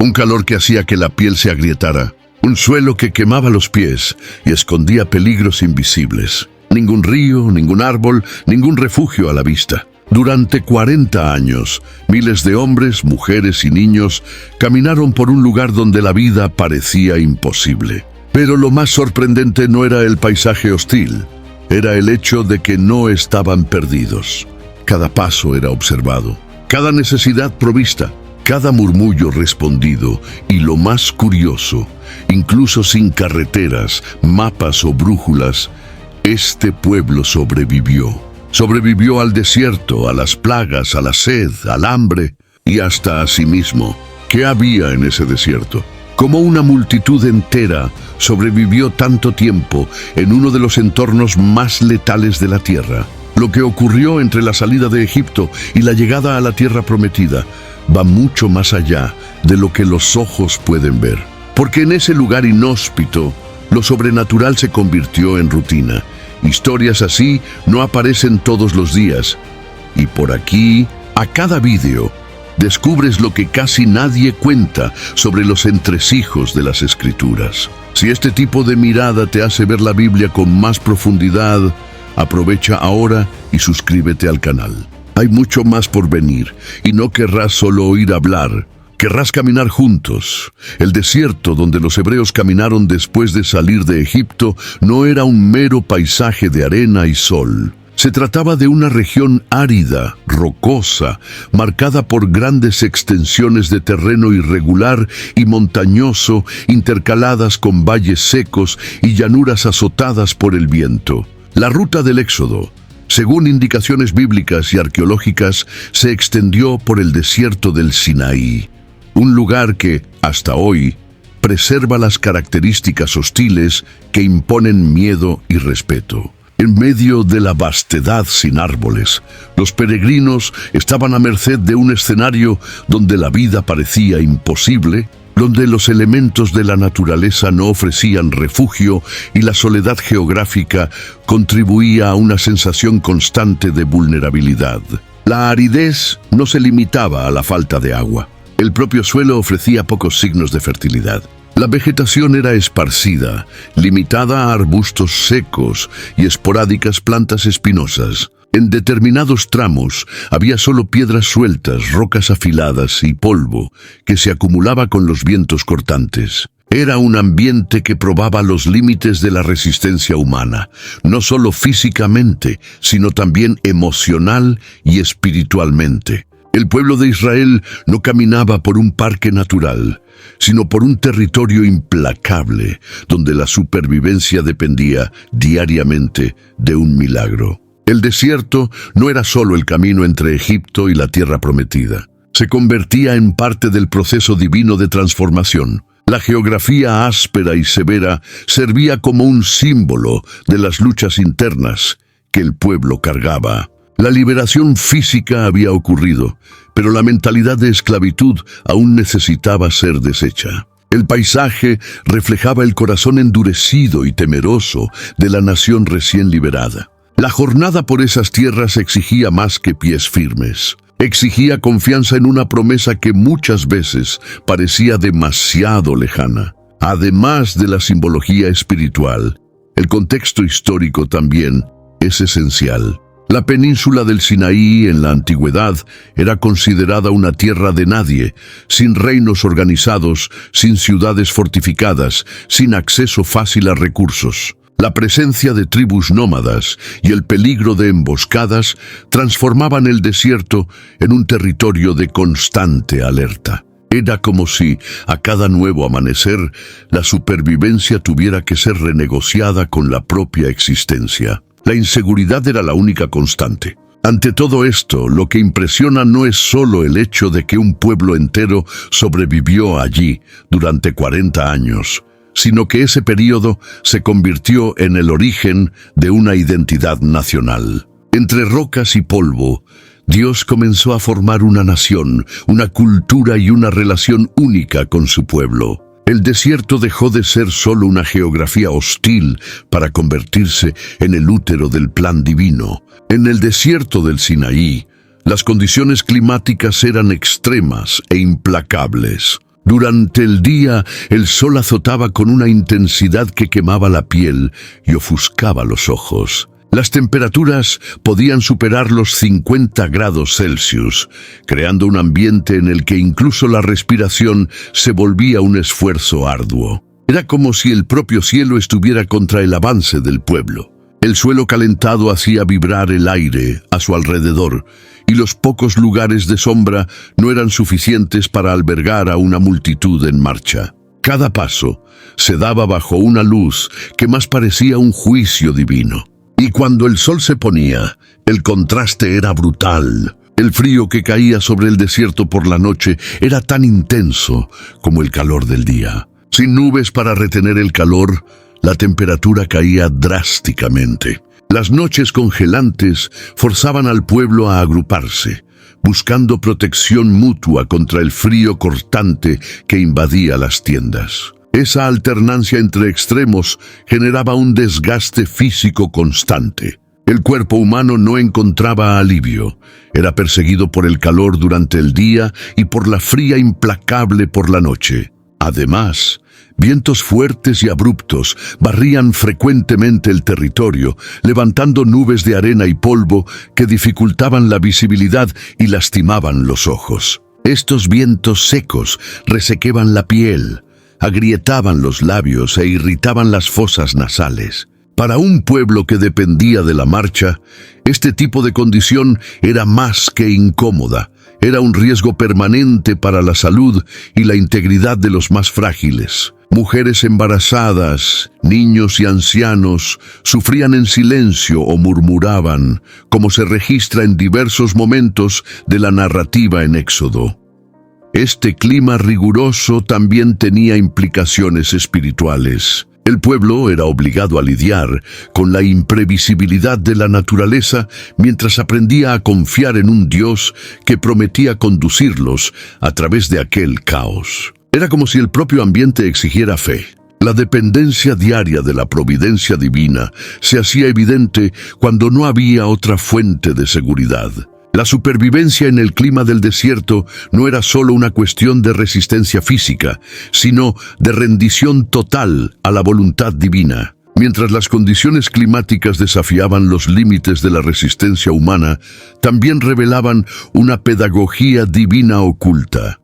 un calor que hacía que la piel se agrietara, un suelo que quemaba los pies y escondía peligros invisibles. Ningún río, ningún árbol, ningún refugio a la vista. Durante 40 años, miles de hombres, mujeres y niños caminaron por un lugar donde la vida parecía imposible. Pero lo más sorprendente no era el paisaje hostil, era el hecho de que no estaban perdidos. Cada paso era observado, cada necesidad provista, cada murmullo respondido y, lo más curioso, incluso sin carreteras, mapas o brújulas, este pueblo sobrevivió. Sobrevivió al desierto, a las plagas, a la sed, al hambre y hasta a sí mismo. ¿Qué había en ese desierto? Como una multitud entera sobrevivió tanto tiempo en uno de los entornos más letales de la tierra. Lo que ocurrió entre la salida de Egipto y la llegada a la tierra prometida va mucho más allá de lo que los ojos pueden ver. Porque en ese lugar inhóspito, lo sobrenatural se convirtió en rutina. Historias así no aparecen todos los días. Y por aquí, a cada vídeo, descubres lo que casi nadie cuenta sobre los entresijos de las Escrituras. Si este tipo de mirada te hace ver la Biblia con más profundidad, aprovecha ahora y suscríbete al canal. Hay mucho más por venir y no querrás solo oír hablar. Querrás caminar juntos. El desierto donde los hebreos caminaron después de salir de Egipto no era un mero paisaje de arena y sol. Se trataba de una región árida, rocosa, marcada por grandes extensiones de terreno irregular y montañoso, intercaladas con valles secos y llanuras azotadas por el viento. La ruta del Éxodo, según indicaciones bíblicas y arqueológicas, se extendió por el desierto del Sinaí, un lugar que, hasta hoy, preserva las características hostiles que imponen miedo y respeto. En medio de la vastedad sin árboles, los peregrinos estaban a merced de un escenario donde la vida parecía imposible, donde los elementos de la naturaleza no ofrecían refugio y la soledad geográfica contribuía a una sensación constante de vulnerabilidad. La aridez no se limitaba a la falta de agua. El propio suelo ofrecía pocos signos de fertilidad. La vegetación era esparcida, limitada a arbustos secos y esporádicas plantas espinosas. En determinados tramos había solo piedras sueltas, rocas afiladas y polvo que se acumulaba con los vientos cortantes. Era un ambiente que probaba los límites de la resistencia humana, no solo físicamente, sino también emocional y espiritualmente. El pueblo de Israel no caminaba por un parque natural, sino por un territorio implacable, donde la supervivencia dependía diariamente de un milagro. El desierto no era solo el camino entre Egipto y la tierra prometida. Se convertía en parte del proceso divino de transformación. La geografía áspera y severa servía como un símbolo de las luchas internas que el pueblo cargaba. La liberación física había ocurrido, pero la mentalidad de esclavitud aún necesitaba ser deshecha. El paisaje reflejaba el corazón endurecido y temeroso de la nación recién liberada. La jornada por esas tierras exigía más que pies firmes. Exigía confianza en una promesa que muchas veces parecía demasiado lejana. Además de la simbología espiritual, el contexto histórico también es esencial. La península del Sinaí en la antigüedad era considerada una tierra de nadie, sin reinos organizados, sin ciudades fortificadas, sin acceso fácil a recursos. La presencia de tribus nómadas y el peligro de emboscadas transformaban el desierto en un territorio de constante alerta. Era como si, a cada nuevo amanecer, la supervivencia tuviera que ser renegociada con la propia existencia. La inseguridad era la única constante. Ante todo esto, lo que impresiona no es solo el hecho de que un pueblo entero sobrevivió allí durante 40 años, sino que ese período se convirtió en el origen de una identidad nacional. Entre rocas y polvo, Dios comenzó a formar una nación, una cultura y una relación única con su pueblo. El desierto dejó de ser solo una geografía hostil para convertirse en el útero del plan divino. En el desierto del Sinaí, las condiciones climáticas eran extremas e implacables. Durante el día, el sol azotaba con una intensidad que quemaba la piel y ofuscaba los ojos. Las temperaturas podían superar los 50 grados Celsius, creando un ambiente en el que incluso la respiración se volvía un esfuerzo arduo. Era como si el propio cielo estuviera contra el avance del pueblo. El suelo calentado hacía vibrar el aire a su alrededor, y los pocos lugares de sombra no eran suficientes para albergar a una multitud en marcha. Cada paso se daba bajo una luz que más parecía un juicio divino. Y cuando el sol se ponía, el contraste era brutal. El frío que caía sobre el desierto por la noche era tan intenso como el calor del día. Sin nubes para retener el calor, la temperatura caía drásticamente. Las noches congelantes forzaban al pueblo a agruparse, buscando protección mutua contra el frío cortante que invadía las tiendas. Esa alternancia entre extremos generaba un desgaste físico constante. El cuerpo humano no encontraba alivio. Era perseguido por el calor durante el día y por la fría implacable por la noche. Además, vientos fuertes y abruptos barrían frecuentemente el territorio, levantando nubes de arena y polvo que dificultaban la visibilidad y lastimaban los ojos. Estos vientos secos resequeban la piel, agrietaban los labios e irritaban las fosas nasales. Para un pueblo que dependía de la marcha, este tipo de condición era más que incómoda. Era un riesgo permanente para la salud y la integridad de los más frágiles. Mujeres embarazadas, niños y ancianos sufrían en silencio o murmuraban, como se registra en diversos momentos de la narrativa en Éxodo. Este clima riguroso también tenía implicaciones espirituales. El pueblo era obligado a lidiar con la imprevisibilidad de la naturaleza mientras aprendía a confiar en un Dios que prometía conducirlos a través de aquel caos. Era como si el propio ambiente exigiera fe. La dependencia diaria de la providencia divina se hacía evidente cuando no había otra fuente de seguridad. La supervivencia en el clima del desierto no era solo una cuestión de resistencia física, sino de rendición total a la voluntad divina. Mientras las condiciones climáticas desafiaban los límites de la resistencia humana, también revelaban una pedagogía divina oculta.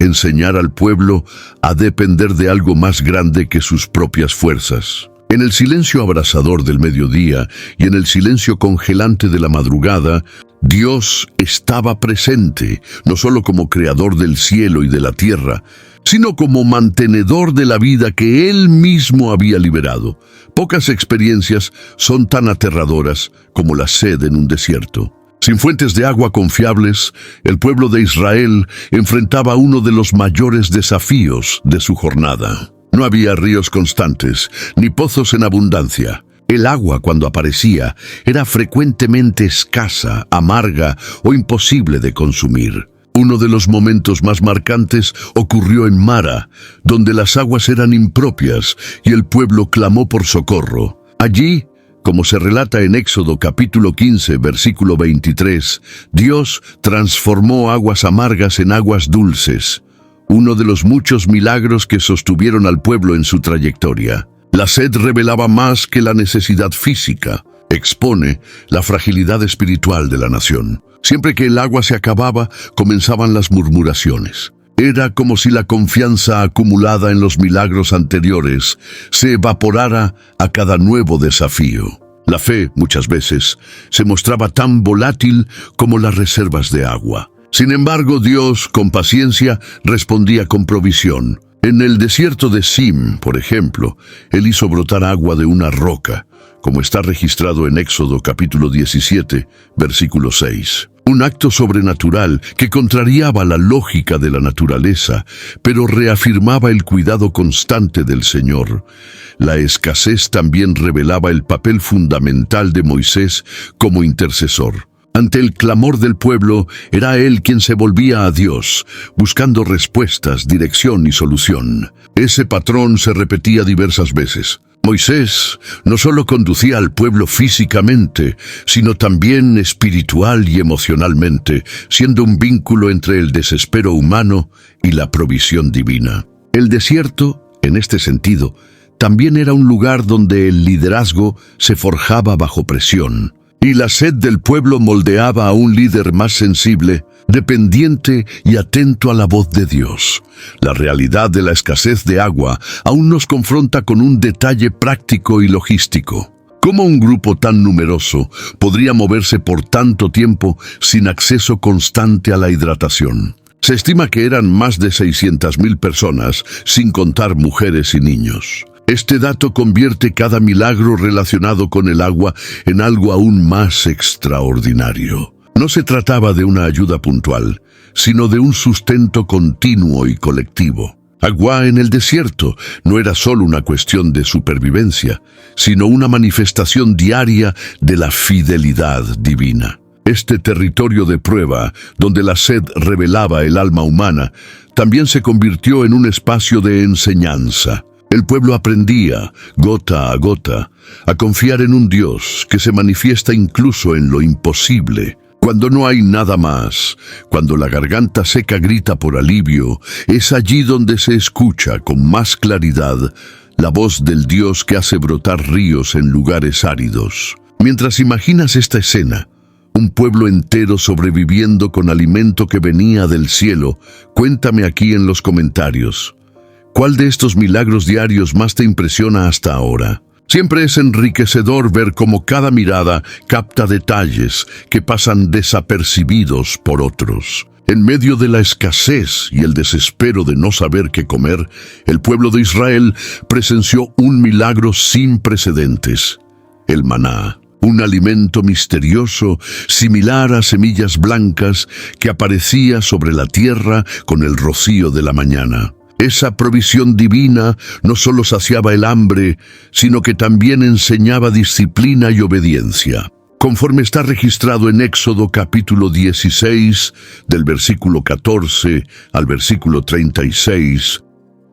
Enseñar al pueblo a depender de algo más grande que sus propias fuerzas. En el silencio abrasador del mediodía y en el silencio congelante de la madrugada, Dios estaba presente, no solo como creador del cielo y de la tierra, sino como mantenedor de la vida que Él mismo había liberado. Pocas experiencias son tan aterradoras como la sed en un desierto. Sin fuentes de agua confiables, el pueblo de Israel enfrentaba uno de los mayores desafíos de su jornada. No había ríos constantes, ni pozos en abundancia. El agua, cuando aparecía, era frecuentemente escasa, amarga o imposible de consumir. Uno de los momentos más marcantes ocurrió en Mara, donde las aguas eran impropias y el pueblo clamó por socorro. Allí, como se relata en Éxodo capítulo 15, versículo 23, Dios transformó aguas amargas en aguas dulces, uno de los muchos milagros que sostuvieron al pueblo en su trayectoria. La sed revelaba más que la necesidad física. Expone la fragilidad espiritual de la nación. Siempre que el agua se acababa, comenzaban las murmuraciones. Era como si la confianza acumulada en los milagros anteriores se evaporara a cada nuevo desafío. La fe, muchas veces, se mostraba tan volátil como las reservas de agua. Sin embargo, Dios, con paciencia, respondía con provisión. En el desierto de Sim, por ejemplo, Él hizo brotar agua de una roca, como está registrado en Éxodo capítulo 17, versículo 6. Un acto sobrenatural que contrariaba la lógica de la naturaleza, pero reafirmaba el cuidado constante del Señor. La escasez también revelaba el papel fundamental de Moisés como intercesor. Ante el clamor del pueblo, era él quien se volvía a Dios, buscando respuestas, dirección y solución. Ese patrón se repetía diversas veces. Moisés no solo conducía al pueblo físicamente, sino también espiritual y emocionalmente, siendo un vínculo entre el desespero humano y la provisión divina. El desierto, en este sentido, también era un lugar donde el liderazgo se forjaba bajo presión, y la sed del pueblo moldeaba a un líder más sensible, dependiente y atento a la voz de Dios. La realidad de la escasez de agua aún nos confronta con un detalle práctico y logístico. ¿Cómo un grupo tan numeroso podría moverse por tanto tiempo sin acceso constante a la hidratación? Se estima que eran más de 600,000 personas, sin contar mujeres y niños. Este dato convierte cada milagro relacionado con el agua en algo aún más extraordinario. No se trataba de una ayuda puntual, sino de un sustento continuo y colectivo. Agua en el desierto no era solo una cuestión de supervivencia, sino una manifestación diaria de la fidelidad divina. Este territorio de prueba, donde la sed revelaba el alma humana, también se convirtió en un espacio de enseñanza. El pueblo aprendía, gota a gota, a confiar en un Dios que se manifiesta incluso en lo imposible. Cuando no hay nada más, cuando la garganta seca grita por alivio, es allí donde se escucha con más claridad la voz del Dios que hace brotar ríos en lugares áridos. Mientras imaginas esta escena, un pueblo entero sobreviviendo con alimento que venía del cielo, cuéntame aquí en los comentarios. ¿Cuál de estos milagros diarios más te impresiona hasta ahora? Siempre es enriquecedor ver cómo cada mirada capta detalles que pasan desapercibidos por otros. En medio de la escasez y el desespero de no saber qué comer, el pueblo de Israel presenció un milagro sin precedentes: el maná. Un alimento misterioso, similar a semillas blancas, que aparecía sobre la tierra con el rocío de la mañana. Esa provisión divina no solo saciaba el hambre, sino que también enseñaba disciplina y obediencia. Conforme está registrado en Éxodo capítulo 16, del versículo 14 al versículo 36,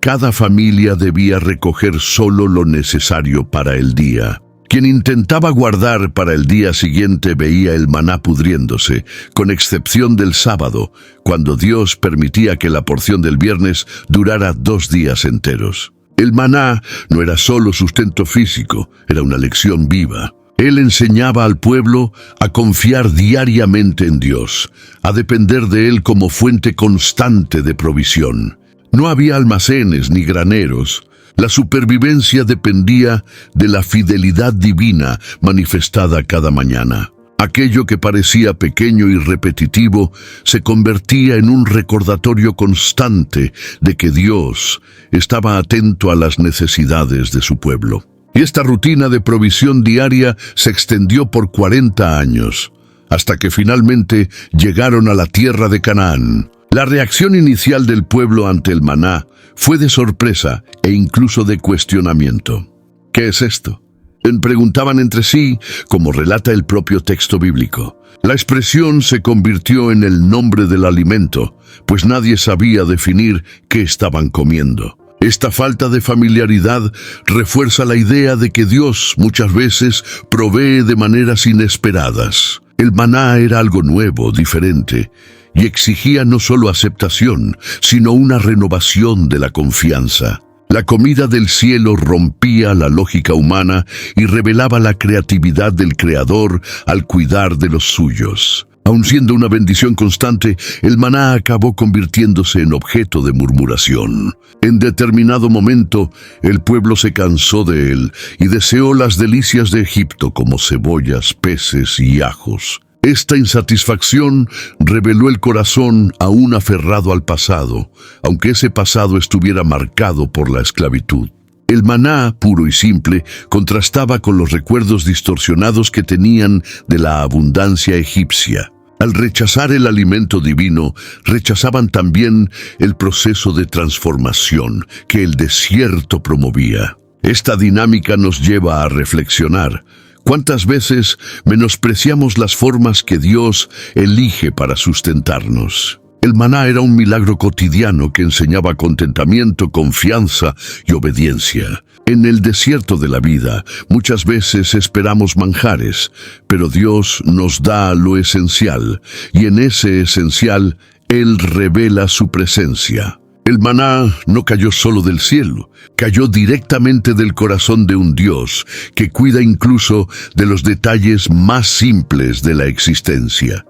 cada familia debía recoger solo lo necesario para el día. Quien intentaba guardar para el día siguiente veía el maná pudriéndose, con excepción del sábado, cuando Dios permitía que la porción del viernes durara 2 días enteros. El maná no era solo sustento físico, era una lección viva. Él enseñaba al pueblo a confiar diariamente en Dios, a depender de Él como fuente constante de provisión. No había almacenes ni graneros. La supervivencia dependía de la fidelidad divina manifestada cada mañana. Aquello que parecía pequeño y repetitivo se convertía en un recordatorio constante de que Dios estaba atento a las necesidades de su pueblo. Y esta rutina de provisión diaria se extendió por 40 años, hasta que finalmente llegaron a la tierra de Canaán. La reacción inicial del pueblo ante el maná fue de sorpresa e incluso de cuestionamiento. ¿Qué es esto?, preguntaban entre sí, como relata el propio texto bíblico. La expresión se convirtió en el nombre del alimento, pues nadie sabía definir qué estaban comiendo. Esta falta de familiaridad refuerza la idea de que Dios muchas veces provee de maneras inesperadas. El maná era algo nuevo, diferente, y exigía no solo aceptación, sino una renovación de la confianza. La comida del cielo rompía la lógica humana y revelaba la creatividad del Creador al cuidar de los suyos. Aun siendo una bendición constante, el maná acabó convirtiéndose en objeto de murmuración. En determinado momento, el pueblo se cansó de él y deseó las delicias de Egipto como cebollas, peces y ajos. Esta insatisfacción reveló el corazón aún aferrado al pasado, aunque ese pasado estuviera marcado por la esclavitud. El maná, puro y simple, contrastaba con los recuerdos distorsionados que tenían de la abundancia egipcia. Al rechazar el alimento divino, rechazaban también el proceso de transformación que el desierto promovía. Esta dinámica nos lleva a reflexionar. ¿Cuántas veces menospreciamos las formas que Dios elige para sustentarnos? El maná era un milagro cotidiano que enseñaba contentamiento, confianza y obediencia. En el desierto de la vida, muchas veces esperamos manjares, pero Dios nos da lo esencial, y en ese esencial, Él revela su presencia. El maná no cayó solo del cielo, cayó directamente del corazón de un Dios que cuida incluso de los detalles más simples de la existencia.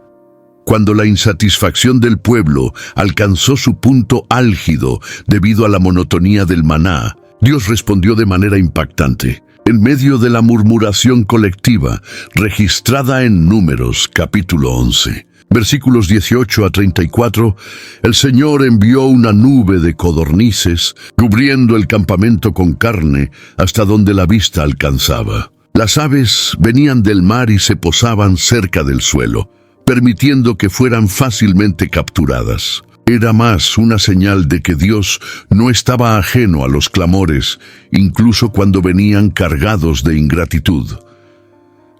Cuando la insatisfacción del pueblo alcanzó su punto álgido debido a la monotonía del maná, Dios respondió de manera impactante. En medio de la murmuración colectiva, registrada en Números, capítulo 11, versículos 18 a 34, el Señor envió una nube de codornices, cubriendo el campamento con carne hasta donde la vista alcanzaba. Las aves venían del mar y se posaban cerca del suelo, permitiendo que fueran fácilmente capturadas. Era más una señal de que Dios no estaba ajeno a los clamores, incluso cuando venían cargados de ingratitud.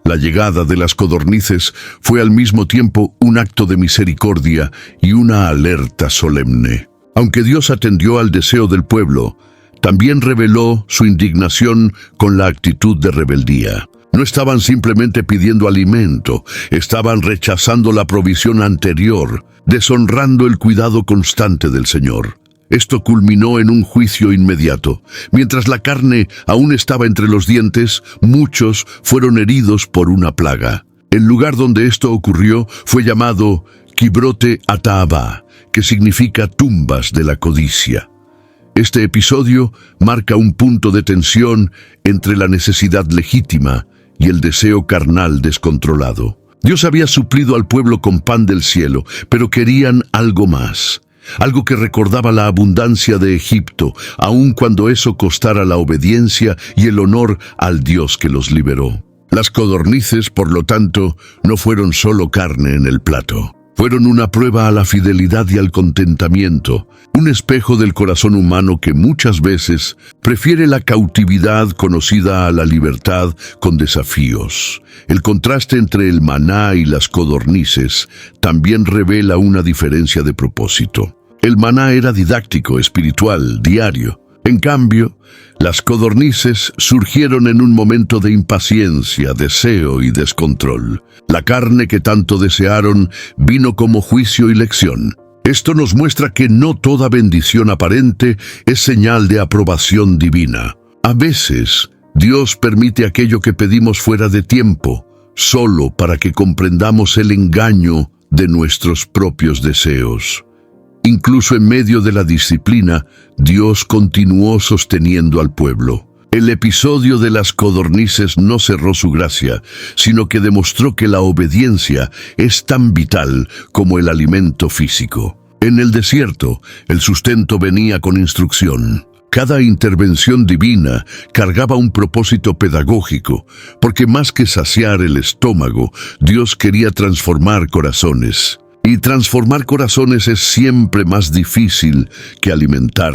La llegada de las codornices fue al mismo tiempo un acto de misericordia y una alerta solemne. Aunque Dios atendió al deseo del pueblo, también reveló su indignación con la actitud de rebeldía. No estaban simplemente pidiendo alimento, estaban rechazando la provisión anterior, deshonrando el cuidado constante del Señor. Esto culminó en un juicio inmediato. Mientras la carne aún estaba entre los dientes, muchos fueron heridos por una plaga. El lugar donde esto ocurrió fue llamado Kibrote Ataabá, que significa tumbas de la codicia. Este episodio marca un punto de tensión entre la necesidad legítima y el deseo carnal descontrolado. Dios había suplido al pueblo con pan del cielo, pero querían algo más. Algo que recordaba la abundancia de Egipto, aun cuando eso costara la obediencia y el honor al Dios que los liberó. Las codornices, por lo tanto, no fueron solo carne en el plato. Fueron una prueba a la fidelidad y al contentamiento, un espejo del corazón humano que muchas veces prefiere la cautividad conocida a la libertad con desafíos. El contraste entre el maná y las codornices también revela una diferencia de propósito. El maná era didáctico, espiritual, diario. En cambio, las codornices surgieron en un momento de impaciencia, deseo y descontrol. La carne que tanto desearon vino como juicio y lección. Esto nos muestra que no toda bendición aparente es señal de aprobación divina. A veces, Dios permite aquello que pedimos fuera de tiempo, solo para que comprendamos el engaño de nuestros propios deseos. Incluso en medio de la disciplina, Dios continuó sosteniendo al pueblo. El episodio de las codornices no cerró su gracia, sino que demostró que la obediencia es tan vital como el alimento físico. En el desierto, el sustento venía con instrucción. Cada intervención divina cargaba un propósito pedagógico, porque más que saciar el estómago, Dios quería transformar corazones. Y transformar corazones es siempre más difícil que alimentar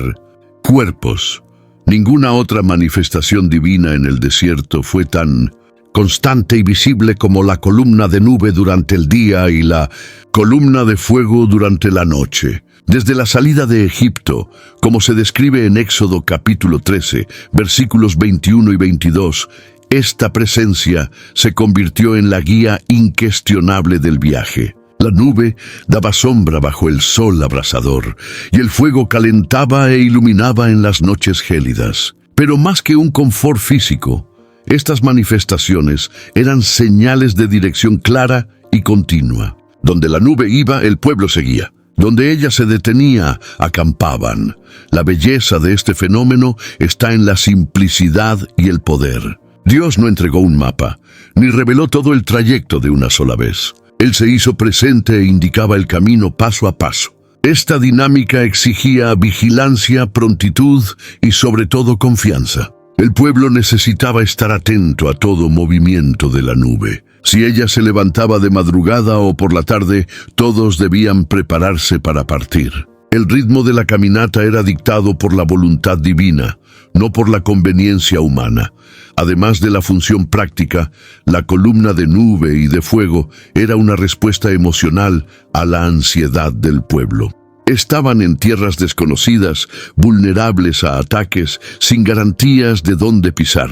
cuerpos. Ninguna otra manifestación divina en el desierto fue tan constante y visible como la columna de nube durante el día y la columna de fuego durante la noche. Desde la salida de Egipto, como se describe en Éxodo capítulo 13, versículos 21 y 22, esta presencia se convirtió en la guía incuestionable del viaje. La nube daba sombra bajo el sol abrasador, y el fuego calentaba e iluminaba en las noches gélidas. Pero más que un confort físico, estas manifestaciones eran señales de dirección clara y continua. Donde la nube iba, el pueblo seguía. Donde ella se detenía, acampaban. La belleza de este fenómeno está en la simplicidad y el poder. Dios no entregó un mapa, ni reveló todo el trayecto de una sola vez. Él se hizo presente e indicaba el camino paso a paso. Esta dinámica exigía vigilancia, prontitud y sobre todo confianza. El pueblo necesitaba estar atento a todo movimiento de la nube. Si ella se levantaba de madrugada o por la tarde, todos debían prepararse para partir. El ritmo de la caminata era dictado por la voluntad divina, no por la conveniencia humana. Además de la función práctica, la columna de nube y de fuego era una respuesta emocional a la ansiedad del pueblo. Estaban en tierras desconocidas, vulnerables a ataques, sin garantías de dónde pisar.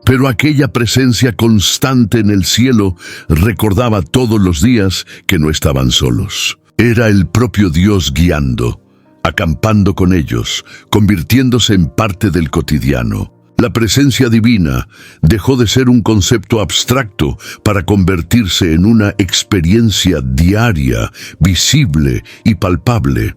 Pero aquella presencia constante en el cielo recordaba todos los días que no estaban solos. Era el propio Dios guiando, acampando con ellos, convirtiéndose en parte del cotidiano. La presencia divina dejó de ser un concepto abstracto para convertirse en una experiencia diaria, visible y palpable.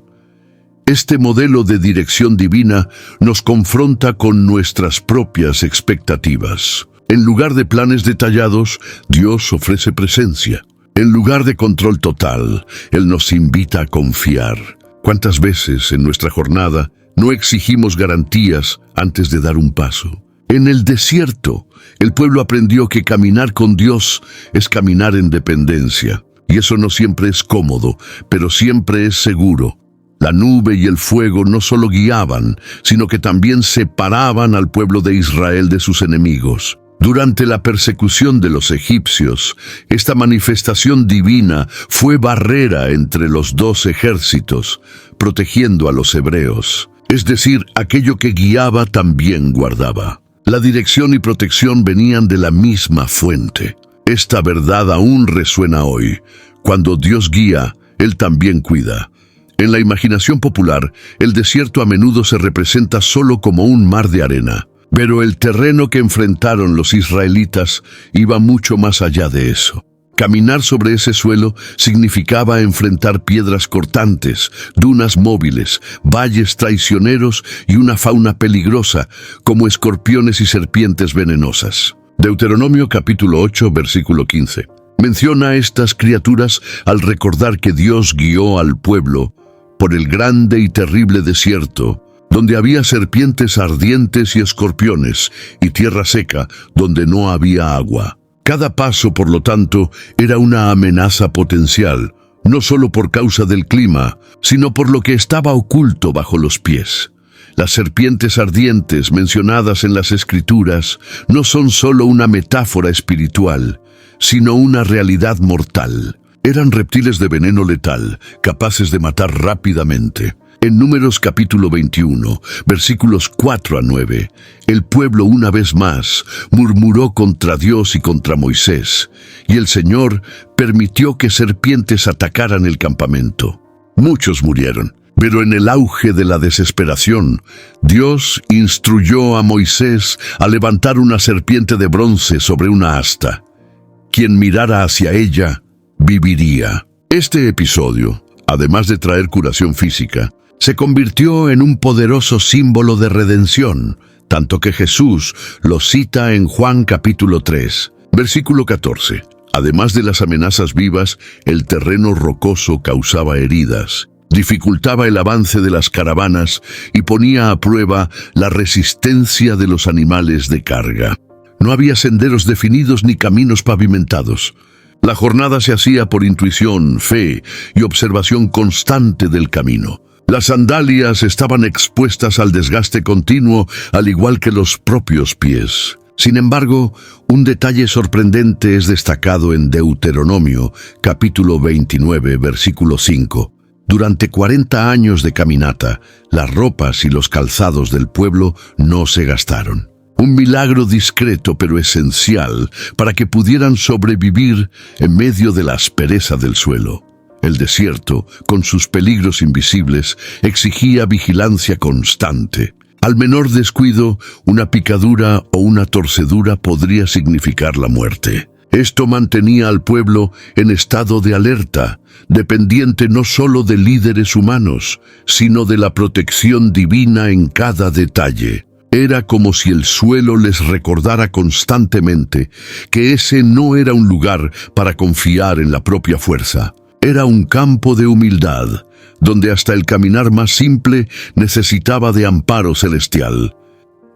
Este modelo de dirección divina nos confronta con nuestras propias expectativas. En lugar de planes detallados, Dios ofrece presencia. En lugar de control total, Él nos invita a confiar. ¿Cuántas veces en nuestra jornada no exigimos garantías antes de dar un paso? En el desierto, el pueblo aprendió que caminar con Dios es caminar en dependencia. Y eso no siempre es cómodo, pero siempre es seguro. La nube y el fuego no solo guiaban, sino que también separaban al pueblo de Israel de sus enemigos. Durante la persecución de los egipcios, esta manifestación divina fue barrera entre los dos ejércitos, protegiendo a los hebreos. Es decir, aquello que guiaba también guardaba. La dirección y protección venían de la misma fuente. Esta verdad aún resuena hoy. Cuando Dios guía, Él también cuida. En la imaginación popular, el desierto a menudo se representa solo como un mar de arena. Pero el terreno que enfrentaron los israelitas iba mucho más allá de eso. Caminar sobre ese suelo significaba enfrentar piedras cortantes, dunas móviles, valles traicioneros y una fauna peligrosa, como escorpiones y serpientes venenosas. Deuteronomio capítulo 8, versículo 15. Menciona a estas criaturas al recordar que Dios guió al pueblo por el grande y terrible desierto, donde había serpientes ardientes y escorpiones, y tierra seca, donde no había agua. Cada paso, por lo tanto, era una amenaza potencial, no solo por causa del clima, sino por lo que estaba oculto bajo los pies. Las serpientes ardientes mencionadas en las Escrituras no son solo una metáfora espiritual, sino una realidad mortal. Eran reptiles de veneno letal, capaces de matar rápidamente. En Números capítulo 21, versículos 4 a 9, el pueblo una vez más murmuró contra Dios y contra Moisés, y el Señor permitió que serpientes atacaran el campamento. Muchos murieron, pero en el auge de la desesperación, Dios instruyó a Moisés a levantar una serpiente de bronce sobre una asta. Quien mirara hacia ella, viviría. Este episodio, además de traer curación física, se convirtió en un poderoso símbolo de redención, tanto que Jesús lo cita en Juan capítulo 3, versículo 14. Además de las amenazas vivas, el terreno rocoso causaba heridas, dificultaba el avance de las caravanas y ponía a prueba la resistencia de los animales de carga. No había senderos definidos ni caminos pavimentados. La jornada se hacía por intuición, fe y observación constante del camino. Las sandalias estaban expuestas al desgaste continuo, al igual que los propios pies. Sin embargo, un detalle sorprendente es destacado en Deuteronomio, capítulo 29, versículo 5. Durante 40 años de caminata, las ropas y los calzados del pueblo no se gastaron. Un milagro discreto pero esencial para que pudieran sobrevivir en medio de la aspereza del suelo. El desierto, con sus peligros invisibles, exigía vigilancia constante. Al menor descuido, una picadura o una torcedura podría significar la muerte. Esto mantenía al pueblo en estado de alerta, dependiente no solo de líderes humanos, sino de la protección divina en cada detalle. Era como si el suelo les recordara constantemente que ese no era un lugar para confiar en la propia fuerza. Era un campo de humildad, donde hasta el caminar más simple necesitaba de amparo celestial.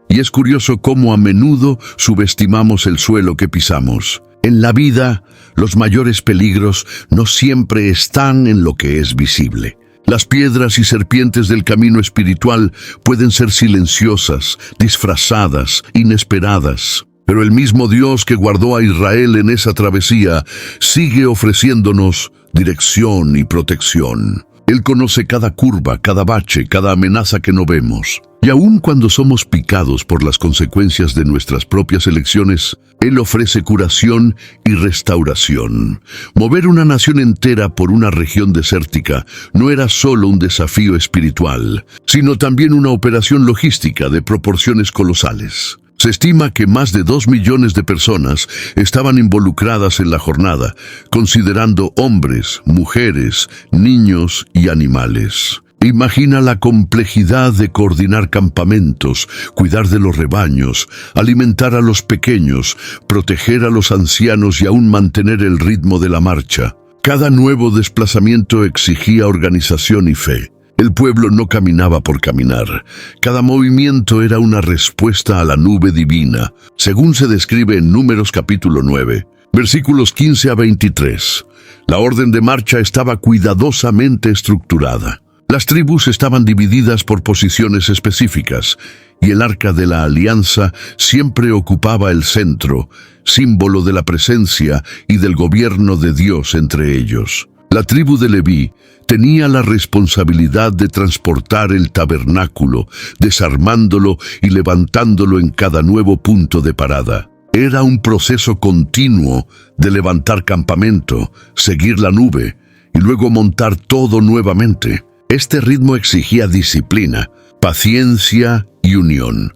Y es curioso cómo a menudo subestimamos el suelo que pisamos. En la vida, los mayores peligros no siempre están en lo que es visible. Las piedras y serpientes del camino espiritual pueden ser silenciosas, disfrazadas, inesperadas. Pero el mismo Dios que guardó a Israel en esa travesía sigue ofreciéndonos dirección y protección. Él conoce cada curva, cada bache, cada amenaza que no vemos. Y aun cuando somos picados por las consecuencias de nuestras propias elecciones, Él ofrece curación y restauración. Mover una nación entera por una región desértica no era solo un desafío espiritual, sino también una operación logística de proporciones colosales. Se estima que más de 2 millones de personas estaban involucradas en la jornada, considerando hombres, mujeres, niños y animales. Imagina la complejidad de coordinar campamentos, cuidar de los rebaños, alimentar a los pequeños, proteger a los ancianos y aún mantener el ritmo de la marcha. Cada nuevo desplazamiento exigía organización y fe. El pueblo no caminaba por caminar. Cada movimiento era una respuesta a la nube divina, según se describe en Números capítulo 9, versículos 15 a 23. La orden de marcha estaba cuidadosamente estructurada. Las tribus estaban divididas por posiciones específicas, y el arca de la alianza siempre ocupaba el centro, símbolo de la presencia y del gobierno de Dios entre ellos. La tribu de Leví tenía la responsabilidad de transportar el tabernáculo, desarmándolo y levantándolo en cada nuevo punto de parada. Era un proceso continuo de levantar campamento, seguir la nube y luego montar todo nuevamente. Este ritmo exigía disciplina, paciencia y unión,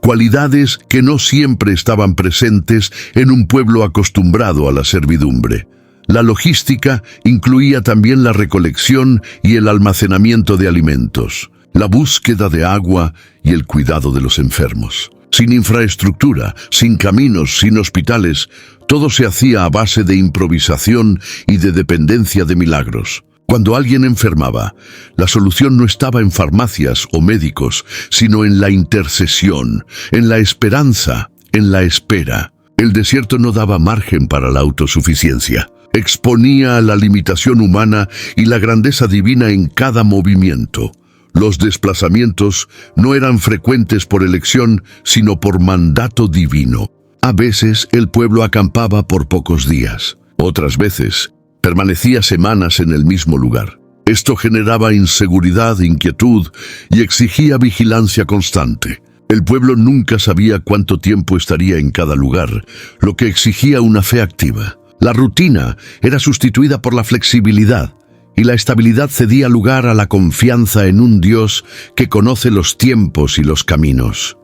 cualidades que no siempre estaban presentes en un pueblo acostumbrado a la servidumbre. La logística incluía también la recolección y el almacenamiento de alimentos, la búsqueda de agua y el cuidado de los enfermos. Sin infraestructura, sin caminos, sin hospitales, todo se hacía a base de improvisación y de dependencia de milagros. Cuando alguien enfermaba, la solución no estaba en farmacias o médicos, sino en la intercesión, en la esperanza, en la espera. El desierto no daba margen para la autosuficiencia. Exponía la limitación humana y la grandeza divina en cada movimiento. Los desplazamientos no eran frecuentes por elección, sino por mandato divino. A veces el pueblo acampaba por pocos días. Otras veces permanecía semanas en el mismo lugar. Esto generaba inseguridad, inquietud y exigía vigilancia constante. El pueblo nunca sabía cuánto tiempo estaría en cada lugar, lo que exigía una fe activa. La rutina era sustituida por la flexibilidad, y la estabilidad cedía lugar a la confianza en un Dios que conoce los tiempos y los caminos.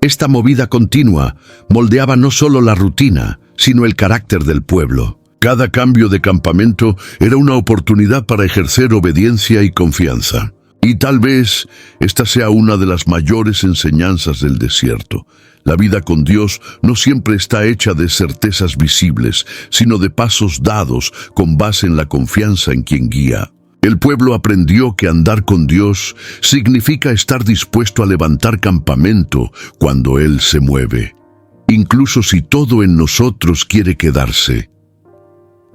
Esta movida continua moldeaba no solo la rutina, sino el carácter del pueblo. Cada cambio de campamento era una oportunidad para ejercer obediencia y confianza. Y tal vez esta sea una de las mayores enseñanzas del desierto. La vida con Dios no siempre está hecha de certezas visibles, sino de pasos dados con base en la confianza en quien guía. El pueblo aprendió que andar con Dios significa estar dispuesto a levantar campamento cuando Él se mueve, incluso si todo en nosotros quiere quedarse.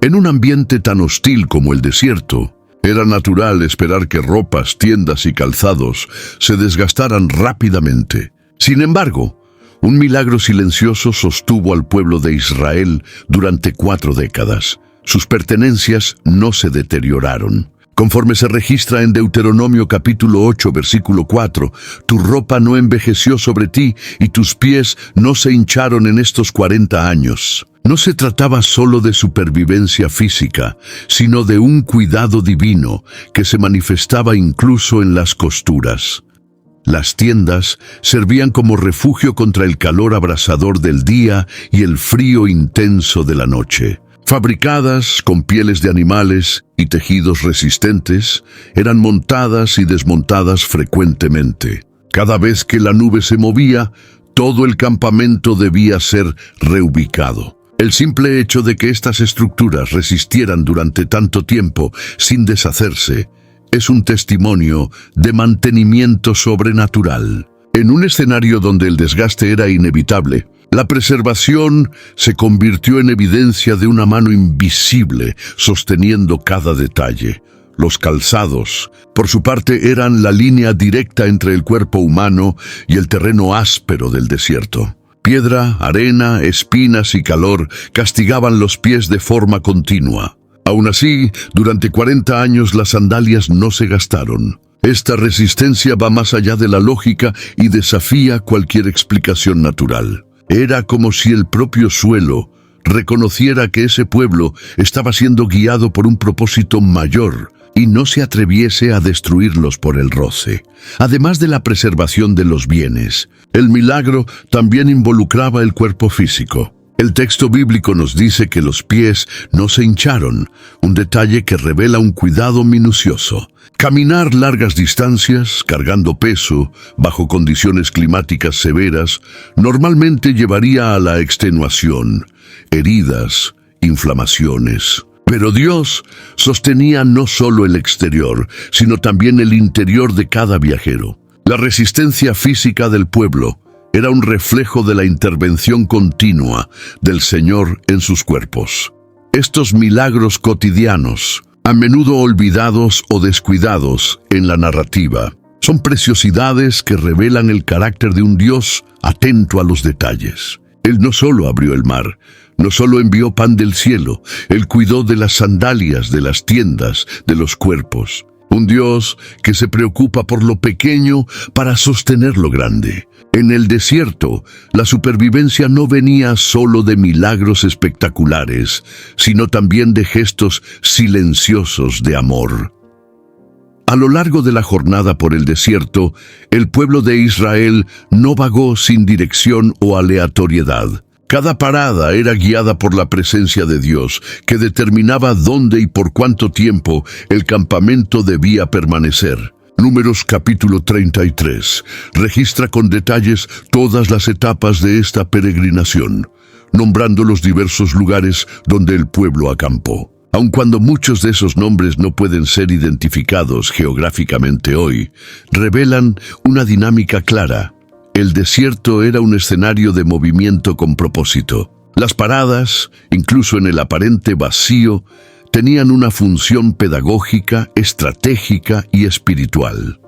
En un ambiente tan hostil como el desierto, era natural esperar que ropas, tiendas y calzados se desgastaran rápidamente. Sin embargo, un milagro silencioso sostuvo al pueblo de Israel durante 4 décadas. Sus pertenencias no se deterioraron. Conforme se registra en Deuteronomio capítulo 8, versículo 4, tu ropa no envejeció sobre ti y tus pies no se hincharon en estos 40 años. No se trataba solo de supervivencia física, sino de un cuidado divino que se manifestaba incluso en las costuras. Las tiendas servían como refugio contra el calor abrasador del día y el frío intenso de la noche. Fabricadas con pieles de animales y tejidos resistentes, eran montadas y desmontadas frecuentemente. Cada vez que la nube se movía, todo el campamento debía ser reubicado. El simple hecho de que estas estructuras resistieran durante tanto tiempo sin deshacerse es un testimonio de mantenimiento sobrenatural. En un escenario donde el desgaste era inevitable, la preservación se convirtió en evidencia de una mano invisible sosteniendo cada detalle. los calzados, por su parte, eran la línea directa entre el cuerpo humano y el terreno áspero del desierto. Piedra, arena, espinas y calor castigaban los pies de forma continua. Aún así, durante 40 años las sandalias no se gastaron. Esta resistencia va más allá de la lógica y desafía cualquier explicación natural. Era como si el propio suelo reconociera que ese pueblo estaba siendo guiado por un propósito mayor y no se atreviese a destruirlos por el roce. Además de la preservación de los bienes, el milagro también involucraba el cuerpo físico. El texto bíblico nos dice que los pies no se hincharon, un detalle que revela un cuidado minucioso. Caminar largas distancias, cargando peso, bajo condiciones climáticas severas, normalmente llevaría a la extenuación, heridas, inflamaciones. Pero Dios sostenía no solo el exterior, sino también el interior de cada viajero. La resistencia física del pueblo era un reflejo de la intervención continua del Señor en sus cuerpos. Estos milagros cotidianos, a menudo olvidados o descuidados en la narrativa, son preciosidades que revelan el carácter de un Dios atento a los detalles. Él no solo abrió el mar, no solo envió pan del cielo, Él cuidó de las sandalias, de las tiendas, de los cuerpos. Un Dios que se preocupa por lo pequeño para sostener lo grande. En el desierto, la supervivencia no venía solo de milagros espectaculares, sino también de gestos silenciosos de amor. A lo largo de la jornada por el desierto, el pueblo de Israel no vagó sin dirección o aleatoriedad. Cada parada era guiada por la presencia de Dios, que determinaba dónde y por cuánto tiempo el campamento debía permanecer. Números capítulo 33 registra con detalles todas las etapas de esta peregrinación, nombrando los diversos lugares donde el pueblo acampó. Aun cuando muchos de esos nombres no pueden ser identificados geográficamente hoy, revelan una dinámica clara. El desierto era un escenario de movimiento con propósito. Las paradas, incluso en el aparente vacío, tenían una función pedagógica, estratégica y espiritual.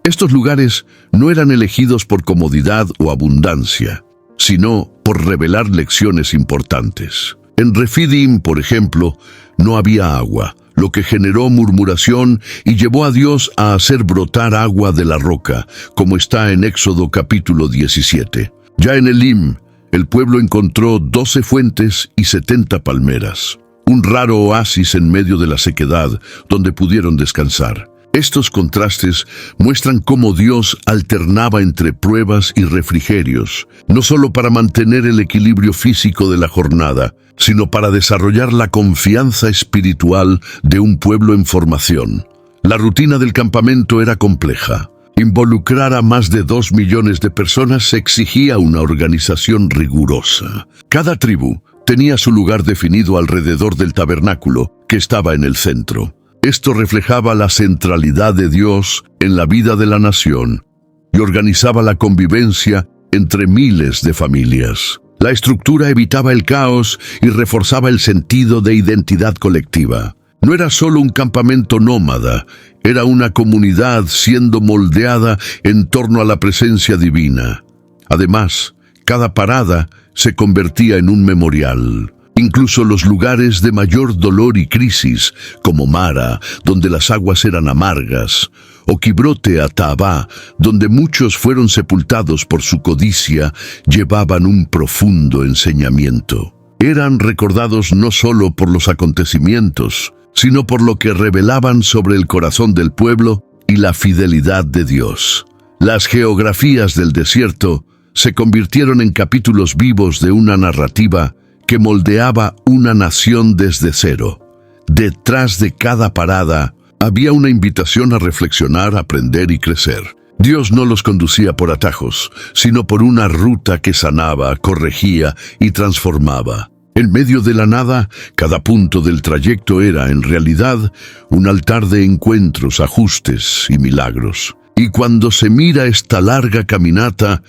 Estos lugares no eran elegidos por comodidad o abundancia, sino por revelar lecciones importantes. En Refidim, por ejemplo, no había agua, lo que generó murmuración y llevó a Dios a hacer brotar agua de la roca, como está en Éxodo capítulo 17. Ya en Elim, el pueblo encontró 12 fuentes y 70 palmeras, un raro oasis en medio de la sequedad donde pudieron descansar. Estos contrastes muestran cómo Dios alternaba entre pruebas y refrigerios, no solo para mantener el equilibrio físico de la jornada, sino para desarrollar la confianza espiritual de un pueblo en formación. La rutina del campamento era compleja. Involucrar a más de 2 millones de personas exigía una organización rigurosa. Cada tribu tenía su lugar definido alrededor del tabernáculo, que estaba en el centro. Esto reflejaba la centralidad de Dios en la vida de la nación y organizaba la convivencia entre miles de familias. La estructura evitaba el caos y reforzaba el sentido de identidad colectiva. No era solo un campamento nómada, era una comunidad siendo moldeada en torno a la presencia divina. Además, cada parada se convertía en un memorial. Incluso los lugares de mayor dolor y crisis, como Mara, donde las aguas eran amargas, o Kibrote Ataabá, donde muchos fueron sepultados por su codicia, llevaban un profundo enseñamiento. Eran recordados no solo por los acontecimientos, sino por lo que revelaban sobre el corazón del pueblo y la fidelidad de Dios. Las geografías del desierto se convirtieron en capítulos vivos de una narrativa que moldeaba una nación desde cero. Detrás de cada parada había una invitación a reflexionar, aprender y crecer. Dios no los conducía por atajos, sino por una ruta que sanaba, corregía y transformaba. En medio de la nada, cada punto del trayecto era, en realidad, un altar de encuentros, ajustes y milagros. Y cuando se mira esta larga caminata,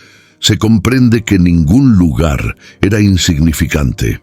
se comprende que ningún lugar era insignificante.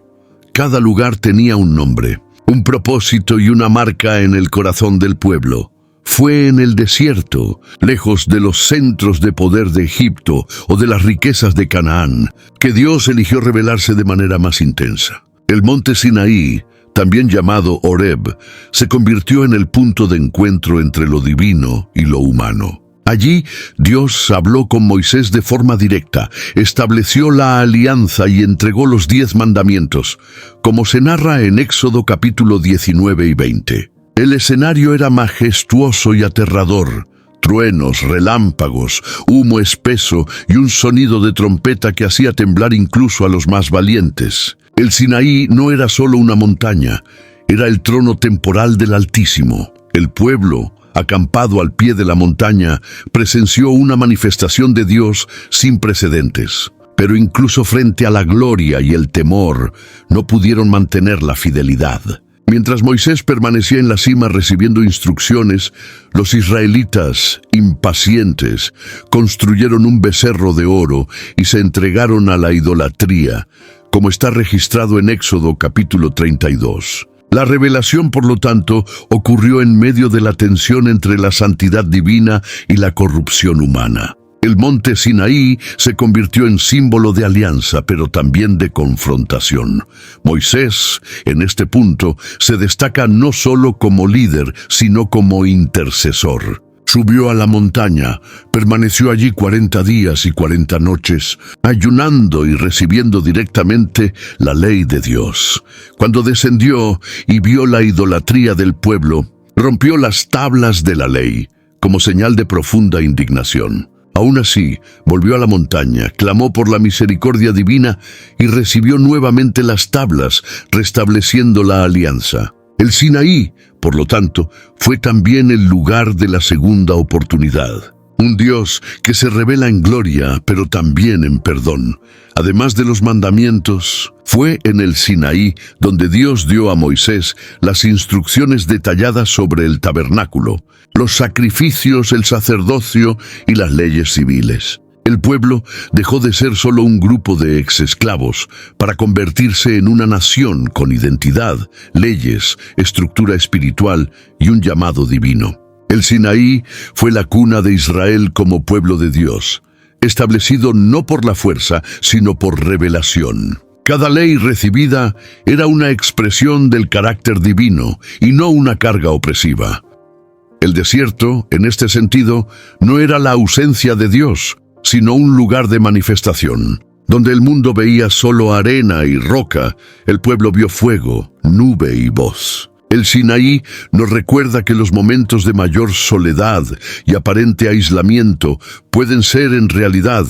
Cada lugar tenía un nombre, un propósito y una marca en el corazón del pueblo. Fue en el desierto, lejos de los centros de poder de Egipto o de las riquezas de Canaán, que Dios eligió revelarse de manera más intensa. El monte Sinaí, también llamado Horeb, se convirtió en el punto de encuentro entre lo divino y lo humano. Allí, Dios habló con Moisés de forma directa, estableció la alianza y entregó los 10 mandamientos, como se narra en Éxodo capítulo 19 y 20. El escenario era majestuoso y aterrador. Truenos, relámpagos, humo espeso y un sonido de trompeta que hacía temblar incluso a los más valientes. El Sinaí no era solo una montaña, era el trono temporal del Altísimo. El pueblo, acampado al pie de la montaña, presenció una manifestación de Dios sin precedentes. Pero incluso frente a la gloria y el temor, no pudieron mantener la fidelidad. Mientras Moisés permanecía en la cima recibiendo instrucciones, los israelitas, impacientes, construyeron un becerro de oro y se entregaron a la idolatría, como está registrado en Éxodo capítulo 32. La revelación, por lo tanto, ocurrió en medio de la tensión entre la santidad divina y la corrupción humana. El monte Sinaí se convirtió en símbolo de alianza, pero también de confrontación. Moisés, en este punto, se destaca no solo como líder, sino como intercesor. Subió a la montaña, permaneció allí 40 días y 40 noches, ayunando y recibiendo directamente la ley de Dios. Cuando descendió y vio la idolatría del pueblo, rompió las tablas de la ley, como señal de profunda indignación. Aún así, volvió a la montaña, clamó por la misericordia divina y recibió nuevamente las tablas, restableciendo la alianza. El Sinaí, por lo tanto, fue también el lugar de la segunda oportunidad. Un Dios que se revela en gloria, pero también en perdón. Además de los mandamientos, fue en el Sinaí donde Dios dio a Moisés las instrucciones detalladas sobre el tabernáculo, los sacrificios, el sacerdocio y las leyes civiles. El pueblo dejó de ser solo un grupo de exesclavos para convertirse en una nación con identidad, leyes, estructura espiritual y un llamado divino. El Sinaí fue la cuna de Israel como pueblo de Dios, establecido no por la fuerza, sino por revelación. Cada ley recibida era una expresión del carácter divino y no una carga opresiva. El desierto, en este sentido, no era la ausencia de Dios, sino un lugar de manifestación. Donde el mundo veía solo arena y roca, el pueblo vio fuego, nube y voz. El Sinaí nos recuerda que los momentos de mayor soledad y aparente aislamiento pueden ser en realidad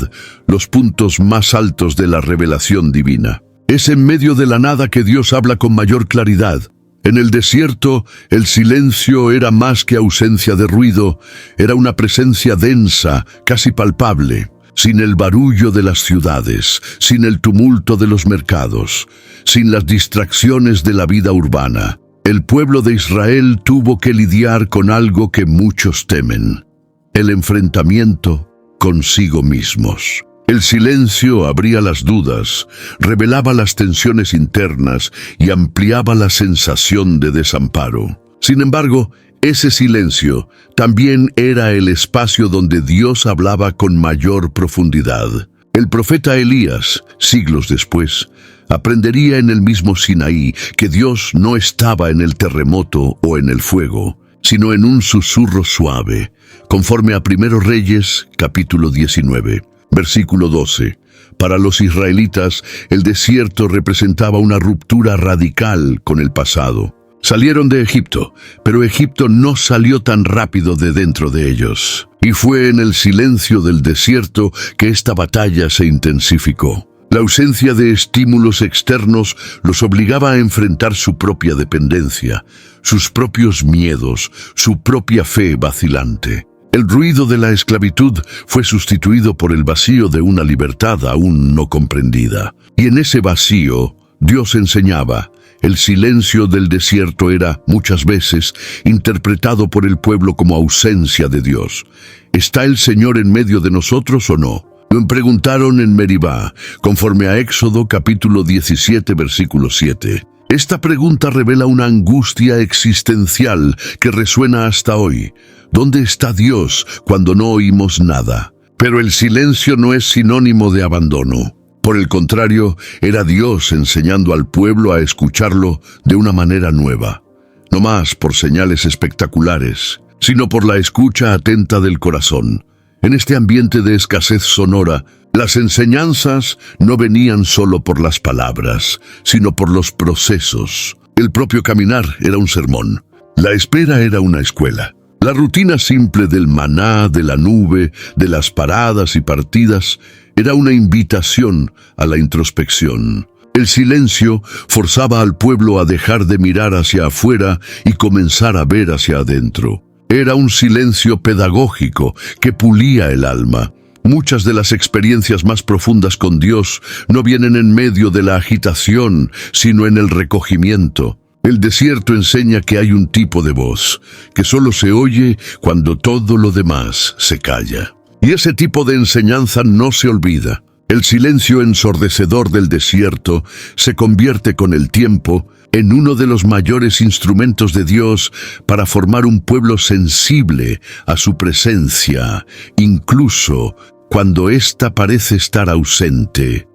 los puntos más altos de la revelación divina. Es en medio de la nada que Dios habla con mayor claridad. En el desierto, el silencio era más que ausencia de ruido, era una presencia densa, casi palpable, sin el barullo de las ciudades, sin el tumulto de los mercados, sin las distracciones de la vida urbana. El pueblo de Israel tuvo que lidiar con algo que muchos temen: el enfrentamiento consigo mismos. El silencio abría las dudas, revelaba las tensiones internas y ampliaba la sensación de desamparo. Sin embargo, ese silencio también era el espacio donde Dios hablaba con mayor profundidad. El profeta Elías, siglos después, aprendería en el mismo Sinaí que Dios no estaba en el terremoto o en el fuego, sino en un susurro suave, conforme a 1 Reyes, capítulo 19. Versículo 12. Para los israelitas, el desierto representaba una ruptura radical con el pasado. Salieron de Egipto, pero Egipto no salió tan rápido de dentro de ellos. Y fue en el silencio del desierto que esta batalla se intensificó. La ausencia de estímulos externos los obligaba a enfrentar su propia dependencia, sus propios miedos, su propia fe vacilante. El ruido de la esclavitud fue sustituido por el vacío de una libertad aún no comprendida. Y en ese vacío, Dios enseñaba. El silencio del desierto era, muchas veces, interpretado por el pueblo como ausencia de Dios. ¿Está el Señor en medio de nosotros o no? Lo preguntaron en Meribá, conforme a Éxodo capítulo 17, versículo 7. Esta pregunta revela una angustia existencial que resuena hasta hoy. ¿Dónde está Dios cuando no oímos nada? Pero el silencio no es sinónimo de abandono. Por el contrario, era Dios enseñando al pueblo a escucharlo de una manera nueva. No más por señales espectaculares, sino por la escucha atenta del corazón. En este ambiente de escasez sonora, las enseñanzas no venían solo por las palabras, sino por los procesos. El propio caminar era un sermón. La espera era una escuela. La rutina simple del maná, de la nube, de las paradas y partidas, era una invitación a la introspección. El silencio forzaba al pueblo a dejar de mirar hacia afuera y comenzar a ver hacia adentro. Era un silencio pedagógico que pulía el alma. Muchas de las experiencias más profundas con Dios no vienen en medio de la agitación, sino en el recogimiento. El desierto enseña que hay un tipo de voz, que solo se oye cuando todo lo demás se calla. Y ese tipo de enseñanza no se olvida. El silencio ensordecedor del desierto se convierte con el tiempo en uno de los mayores instrumentos de Dios para formar un pueblo sensible a su presencia, incluso cuando ésta parece estar ausente.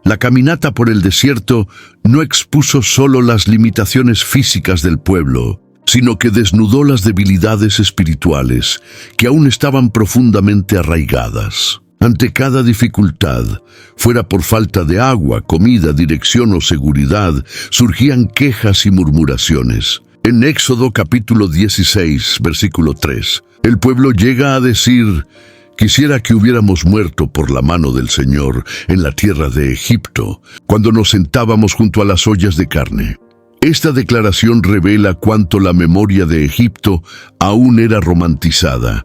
La caminata por el desierto no expuso solo las limitaciones físicas del pueblo, sino que desnudó las debilidades espirituales que aún estaban profundamente arraigadas. Ante cada dificultad, fuera por falta de agua, comida, dirección o seguridad, surgían quejas y murmuraciones. En Éxodo capítulo 16, versículo 3, el pueblo llega a decir: «Quisiera que hubiéramos muerto por la mano del Señor en la tierra de Egipto, cuando nos sentábamos junto a las ollas de carne». Esta declaración revela cuánto la memoria de Egipto aún era romantizada.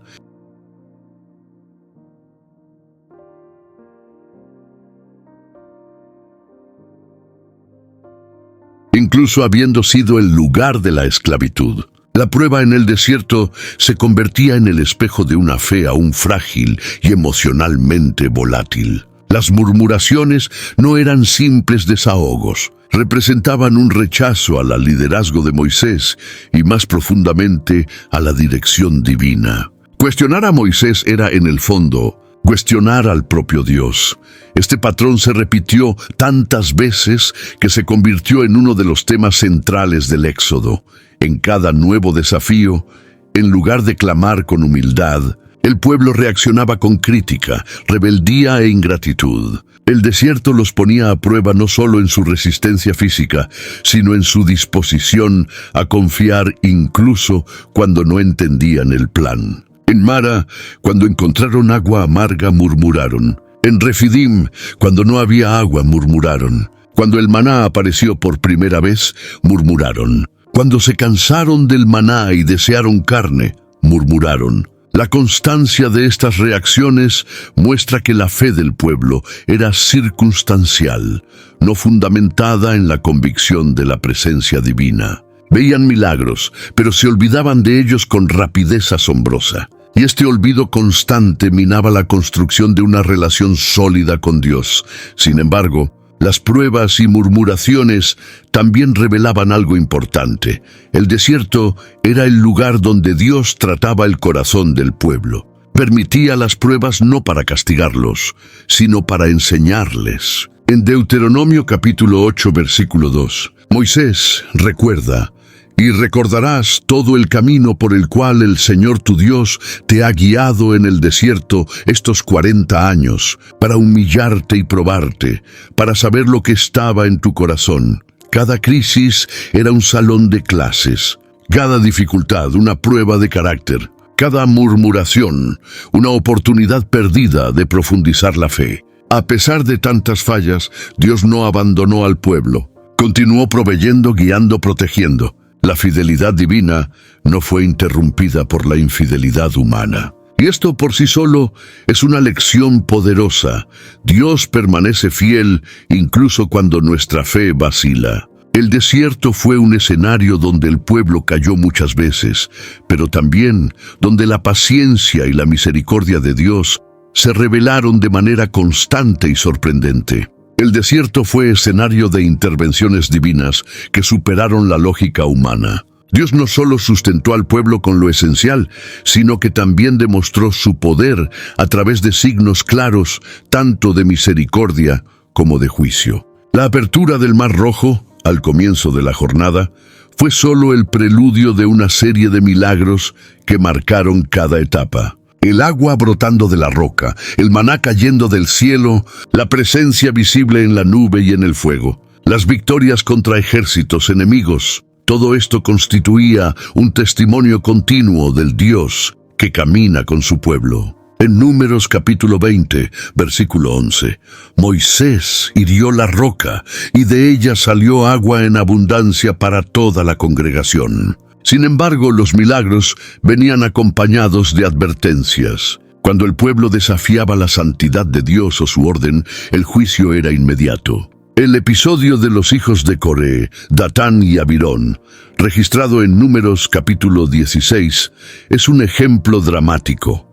Incluso habiendo sido el lugar de la esclavitud. La prueba en el desierto se convertía en el espejo de una fe aún frágil y emocionalmente volátil. Las murmuraciones no eran simples desahogos, representaban un rechazo al liderazgo de Moisés y más profundamente a la dirección divina. Cuestionar a Moisés era, en el fondo, cuestionar al propio Dios. Este patrón se repitió tantas veces que se convirtió en uno de los temas centrales del Éxodo. En cada nuevo desafío, en lugar de clamar con humildad, el pueblo reaccionaba con crítica, rebeldía e ingratitud. El desierto los ponía a prueba no solo en su resistencia física, sino en su disposición a confiar incluso cuando no entendían el plan. En Mara, cuando encontraron agua amarga, murmuraron. En Refidim, cuando no había agua, murmuraron. Cuando el maná apareció por primera vez, murmuraron. Cuando se cansaron del maná y desearon carne, murmuraron. La constancia de estas reacciones muestra que la fe del pueblo era circunstancial, no fundamentada en la convicción de la presencia divina. Veían milagros, pero se olvidaban de ellos con rapidez asombrosa. Y este olvido constante minaba la construcción de una relación sólida con Dios. Sin embargo, las pruebas y murmuraciones también revelaban algo importante. El desierto era el lugar donde Dios trataba el corazón del pueblo. Permitía las pruebas no para castigarlos, sino para enseñarles. En Deuteronomio capítulo 8, versículo 2, Moisés recuerda: «Y recordarás todo el camino por el cual el Señor tu Dios te ha guiado en el desierto estos 40 años, para humillarte y probarte, para saber lo que estaba en tu corazón». Cada crisis era un salón de clases, cada dificultad una prueba de carácter, cada murmuración una oportunidad perdida de profundizar la fe. A pesar de tantas fallas, Dios no abandonó al pueblo. Continuó proveyendo, guiando, protegiendo. La fidelidad divina no fue interrumpida por la infidelidad humana. Y esto por sí solo es una lección poderosa. Dios permanece fiel incluso cuando nuestra fe vacila. El desierto fue un escenario donde el pueblo cayó muchas veces, pero también donde la paciencia y la misericordia de Dios se revelaron de manera constante y sorprendente. El desierto fue escenario de intervenciones divinas que superaron la lógica humana. Dios no solo sustentó al pueblo con lo esencial, sino que también demostró su poder a través de signos claros, tanto de misericordia como de juicio. La apertura del Mar Rojo, al comienzo de la jornada, fue solo el preludio de una serie de milagros que marcaron cada etapa. El agua brotando de la roca, el maná cayendo del cielo, la presencia visible en la nube y en el fuego, las victorias contra ejércitos enemigos. Todo esto constituía un testimonio continuo del Dios que camina con su pueblo. En Números capítulo 20, versículo 11, Moisés hirió la roca y de ella salió agua en abundancia para toda la congregación. Sin embargo, los milagros venían acompañados de advertencias. Cuando el pueblo desafiaba la santidad de Dios o su orden, el juicio era inmediato. El episodio de los hijos de Coré, Datán y Abirón, registrado en Números capítulo 16, es un ejemplo dramático.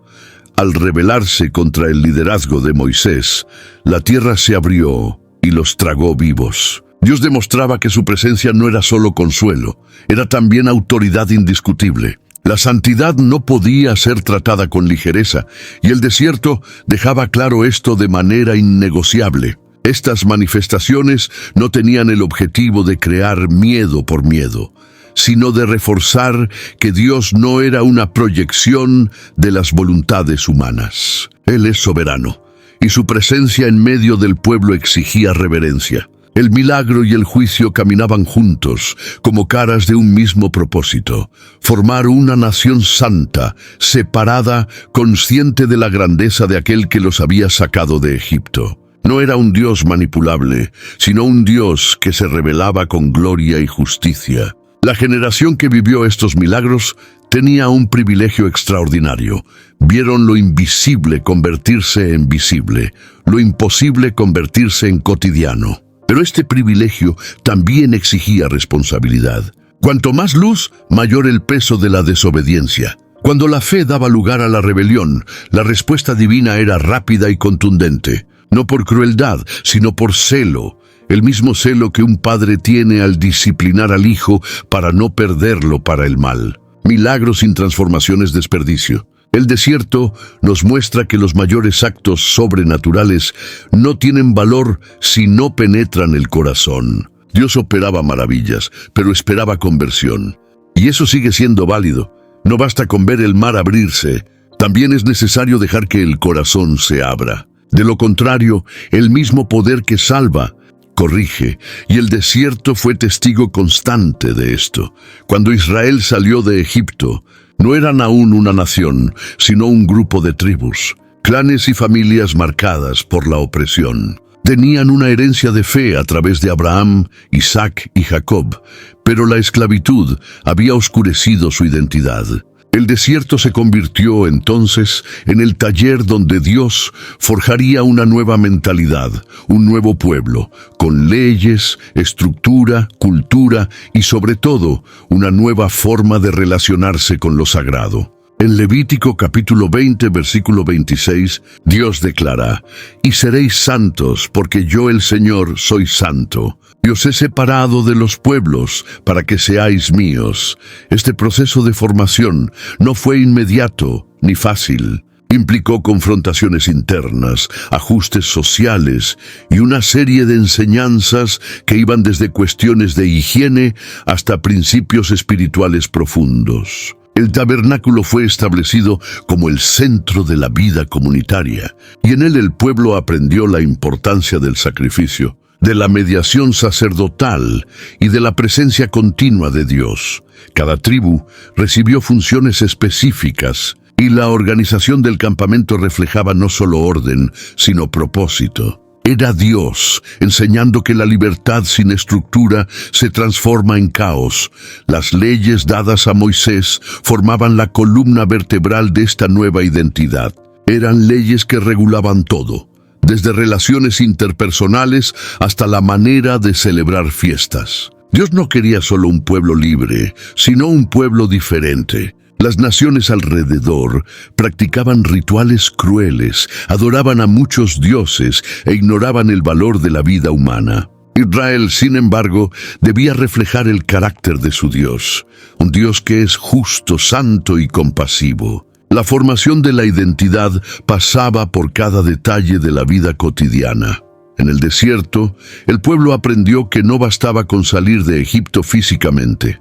Al rebelarse contra el liderazgo de Moisés, la tierra se abrió y los tragó vivos. Dios demostraba que su presencia no era solo consuelo, era también autoridad indiscutible. La santidad no podía ser tratada con ligereza, y el desierto dejaba claro esto de manera innegociable. Estas manifestaciones no tenían el objetivo de crear miedo por miedo, sino de reforzar que Dios no era una proyección de las voluntades humanas. Él es soberano, y su presencia en medio del pueblo exigía reverencia. El milagro y el juicio caminaban juntos, como caras de un mismo propósito: formar una nación santa, separada, consciente de la grandeza de aquel que los había sacado de Egipto. No era un Dios manipulable, sino un Dios que se revelaba con gloria y justicia. La generación que vivió estos milagros tenía un privilegio extraordinario. Vieron lo invisible convertirse en visible, lo imposible convertirse en cotidiano. Pero este privilegio también exigía responsabilidad. Cuanto más luz, mayor el peso de la desobediencia. Cuando la fe daba lugar a la rebelión, la respuesta divina era rápida y contundente. No por crueldad, sino por celo. El mismo celo que un padre tiene al disciplinar al hijo para no perderlo para el mal. Milagros sin transformación es desperdicio. El desierto nos muestra que los mayores actos sobrenaturales no tienen valor si no penetran el corazón. Dios operaba maravillas, pero esperaba conversión. Y eso sigue siendo válido. No basta con ver el mar abrirse, también es necesario dejar que el corazón se abra. De lo contrario, el mismo poder que salva corrige, y el desierto fue testigo constante de esto. Cuando Israel salió de Egipto, no eran aún una nación, sino un grupo de tribus, clanes y familias marcadas por la opresión. Tenían una herencia de fe a través de Abraham, Isaac y Jacob, pero la esclavitud había oscurecido su identidad. El desierto se convirtió entonces en el taller donde Dios forjaría una nueva mentalidad, un nuevo pueblo, con leyes, estructura, cultura y sobre todo una nueva forma de relacionarse con lo sagrado. En Levítico capítulo 20, versículo 26, Dios declara: «Y seréis santos, porque yo el Señor soy santo. Y os he separado de los pueblos para que seáis míos». Este proceso de formación no fue inmediato ni fácil. Implicó confrontaciones internas, ajustes sociales y una serie de enseñanzas que iban desde cuestiones de higiene hasta principios espirituales profundos. El tabernáculo fue establecido como el centro de la vida comunitaria, y en él el pueblo aprendió la importancia del sacrificio, de la mediación sacerdotal y de la presencia continua de Dios. Cada tribu recibió funciones específicas, y la organización del campamento reflejaba no solo orden, sino propósito. Era Dios enseñando que la libertad sin estructura se transforma en caos. Las leyes dadas a Moisés formaban la columna vertebral de esta nueva identidad. Eran leyes que regulaban todo, desde relaciones interpersonales hasta la manera de celebrar fiestas. Dios no quería solo un pueblo libre, sino un pueblo diferente. Las naciones alrededor practicaban rituales crueles, adoraban a muchos dioses e ignoraban el valor de la vida humana. Israel, sin embargo, debía reflejar el carácter de su Dios, un Dios que es justo, santo y compasivo. La formación de la identidad pasaba por cada detalle de la vida cotidiana. En el desierto, el pueblo aprendió que no bastaba con salir de Egipto físicamente.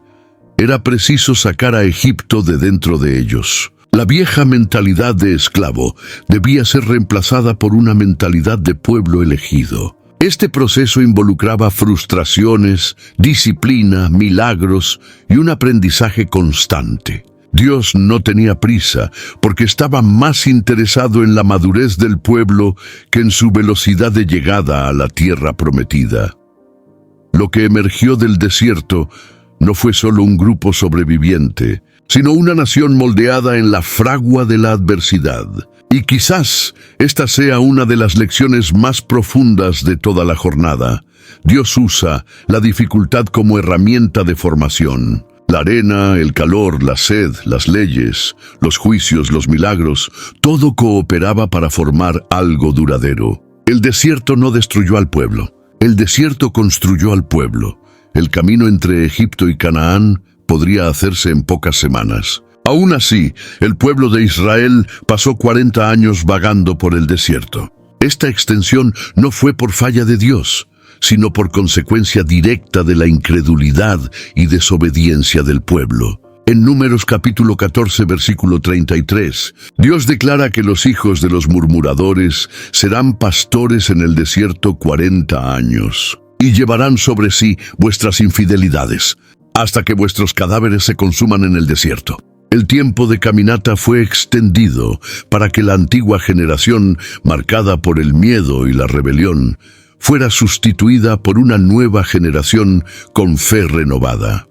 Era preciso sacar a Egipto de dentro de ellos. La vieja mentalidad de esclavo debía ser reemplazada por una mentalidad de pueblo elegido. Este proceso involucraba frustraciones, disciplina, milagros y un aprendizaje constante. Dios no tenía prisa porque estaba más interesado en la madurez del pueblo que en su velocidad de llegada a la tierra prometida. Lo que emergió del desierto no fue solo un grupo sobreviviente, sino una nación moldeada en la fragua de la adversidad. Y quizás esta sea una de las lecciones más profundas de toda la jornada. Dios usa la dificultad como herramienta de formación. La arena, el calor, la sed, las leyes, los juicios, los milagros, todo cooperaba para formar algo duradero. El desierto no destruyó al pueblo. El desierto construyó al pueblo. El camino entre Egipto y Canaán podría hacerse en pocas semanas. Aún así, el pueblo de Israel pasó 40 años vagando por el desierto. Esta extensión no fue por falla de Dios, sino por consecuencia directa de la incredulidad y desobediencia del pueblo. En Números capítulo 14, versículo 33, Dios declara que los hijos de los murmuradores serán pastores en el desierto 40 años, y llevarán sobre sí vuestras infidelidades, hasta que vuestros cadáveres se consuman en el desierto. El tiempo de caminata fue extendido para que la antigua generación, marcada por el miedo y la rebelión, fuera sustituida por una nueva generación con fe renovada.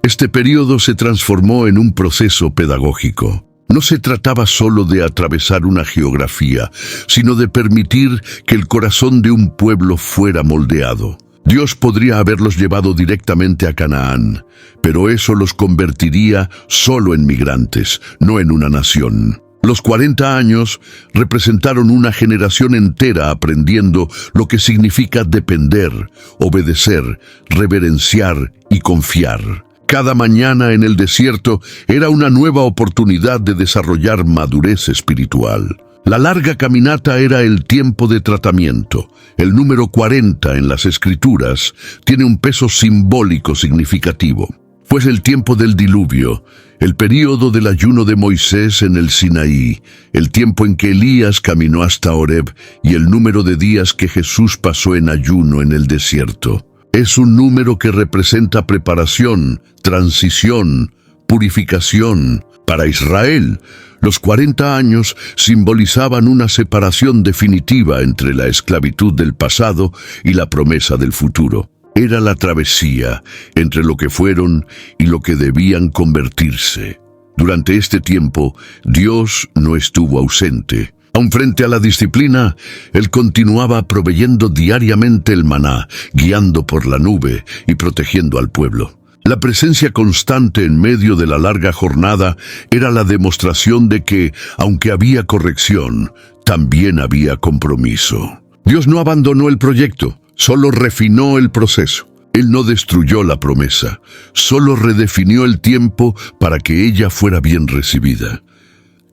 Este periodo se transformó en un proceso pedagógico. No se trataba solo de atravesar una geografía, sino de permitir que el corazón de un pueblo fuera moldeado. Dios podría haberlos llevado directamente a Canaán, pero eso los convertiría solo en migrantes, no en una nación. Los 40 años representaron una generación entera aprendiendo lo que significa depender, obedecer, reverenciar y confiar. Cada mañana en el desierto era una nueva oportunidad de desarrollar madurez espiritual. La larga caminata era el tiempo de tratamiento. El número 40 en las Escrituras tiene un peso simbólico significativo. Fue el tiempo del diluvio, el período del ayuno de Moisés en el Sinaí, el tiempo en que Elías caminó hasta Horeb y el número de días que Jesús pasó en ayuno en el desierto. Es un número que representa preparación, transición, purificación. Para Israel, los 40 años simbolizaban una separación definitiva entre la esclavitud del pasado y la promesa del futuro. Era la travesía entre lo que fueron y lo que debían convertirse. Durante este tiempo, Dios no estuvo ausente. Aun frente a la disciplina, Él continuaba proveyendo diariamente el maná, guiando por la nube y protegiendo al pueblo. La presencia constante en medio de la larga jornada era la demostración de que, aunque había corrección, también había compromiso. Dios no abandonó el proyecto, solo refinó el proceso. Él no destruyó la promesa, solo redefinió el tiempo para que ella fuera bien recibida.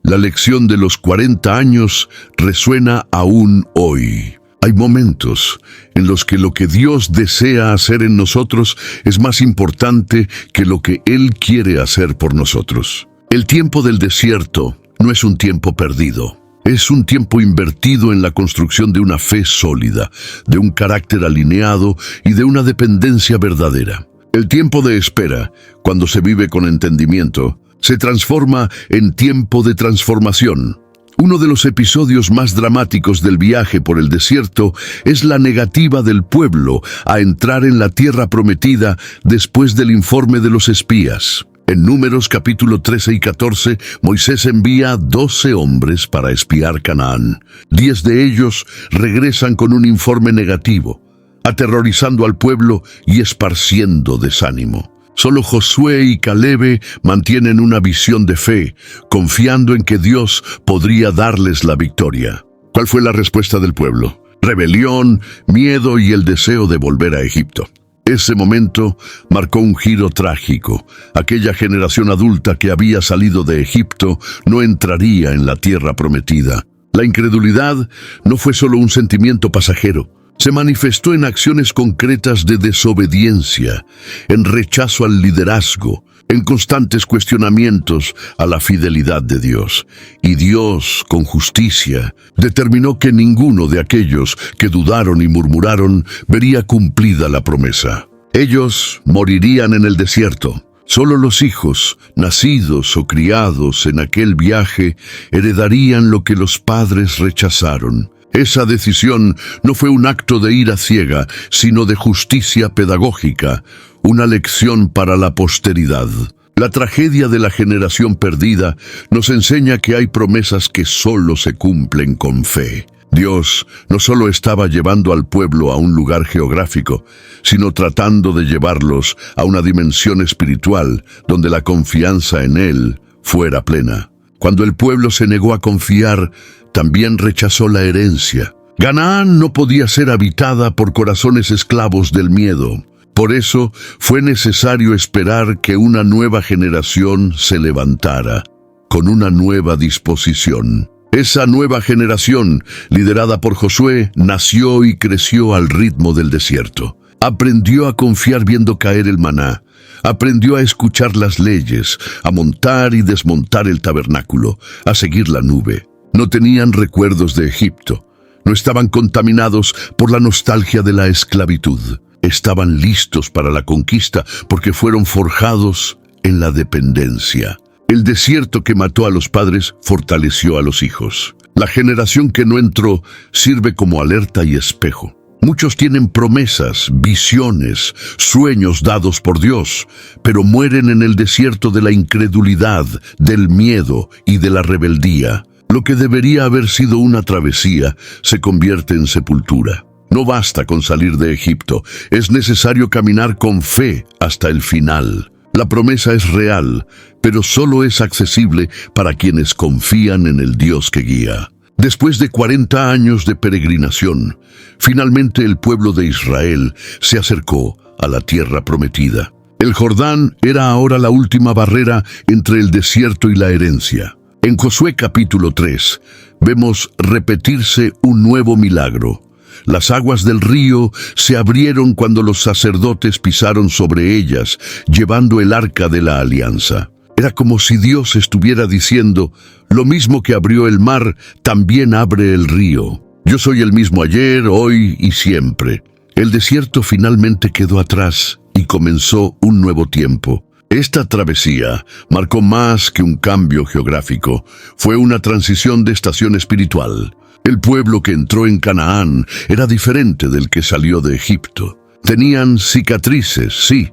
La lección de los 40 años resuena aún hoy. Hay momentos en los que lo que Dios desea hacer en nosotros es más importante que lo que Él quiere hacer por nosotros. El tiempo del desierto no es un tiempo perdido. Es un tiempo invertido en la construcción de una fe sólida, de un carácter alineado y de una dependencia verdadera. El tiempo de espera, cuando se vive con entendimiento, se transforma en tiempo de transformación. Uno de los episodios más dramáticos del viaje por el desierto es la negativa del pueblo a entrar en la tierra prometida después del informe de los espías. En Números capítulo 13 y 14, Moisés envía 12 hombres para espiar Canaán. 10 de ellos regresan con un informe negativo, aterrorizando al pueblo y esparciendo desánimo. Solo Josué y Caleb mantienen una visión de fe, confiando en que Dios podría darles la victoria. ¿Cuál fue la respuesta del pueblo? Rebelión, miedo y el deseo de volver a Egipto. Ese momento marcó un giro trágico. Aquella generación adulta que había salido de Egipto no entraría en la tierra prometida. La incredulidad no fue solo un sentimiento pasajero. Se manifestó en acciones concretas de desobediencia, en rechazo al liderazgo, en constantes cuestionamientos a la fidelidad de Dios. Y Dios, con justicia, determinó que ninguno de aquellos que dudaron y murmuraron vería cumplida la promesa. Ellos morirían en el desierto. Solo los hijos, nacidos o criados en aquel viaje, heredarían lo que los padres rechazaron. Esa decisión no fue un acto de ira ciega, sino de justicia pedagógica, una lección para la posteridad. La tragedia de la generación perdida nos enseña que hay promesas que solo se cumplen con fe. Dios no solo estaba llevando al pueblo a un lugar geográfico, sino tratando de llevarlos a una dimensión espiritual donde la confianza en Él fuera plena. Cuando el pueblo se negó a confiar, también rechazó la herencia. Canaán no podía ser habitada por corazones esclavos del miedo. Por eso fue necesario esperar que una nueva generación se levantara, con una nueva disposición. Esa nueva generación, liderada por Josué, nació y creció al ritmo del desierto. Aprendió a confiar viendo caer el maná. Aprendió a escuchar las leyes, a montar y desmontar el tabernáculo, a seguir la nube. No tenían recuerdos de Egipto. No estaban contaminados por la nostalgia de la esclavitud. Estaban listos para la conquista porque fueron forjados en la dependencia. El desierto que mató a los padres fortaleció a los hijos. La generación que no entró sirve como alerta y espejo. Muchos tienen promesas, visiones, sueños dados por Dios, pero mueren en el desierto de la incredulidad, del miedo y de la rebeldía. Lo que debería haber sido una travesía se convierte en sepultura. No basta con salir de Egipto, es necesario caminar con fe hasta el final. La promesa es real, pero solo es accesible para quienes confían en el Dios que guía. Después de 40 años de peregrinación, finalmente el pueblo de Israel se acercó a la tierra prometida. El Jordán era ahora la última barrera entre el desierto y la herencia. En Josué capítulo 3 vemos repetirse un nuevo milagro. Las aguas del río se abrieron cuando los sacerdotes pisaron sobre ellas, llevando el arca de la alianza. Era como si Dios estuviera diciendo, lo mismo que abrió el mar, también abre el río. Yo soy el mismo ayer, hoy y siempre. El desierto finalmente quedó atrás y comenzó un nuevo tiempo. Esta travesía marcó más que un cambio geográfico, fue una transición de estación espiritual. El pueblo que entró en Canaán era diferente del que salió de Egipto. Tenían cicatrices, sí,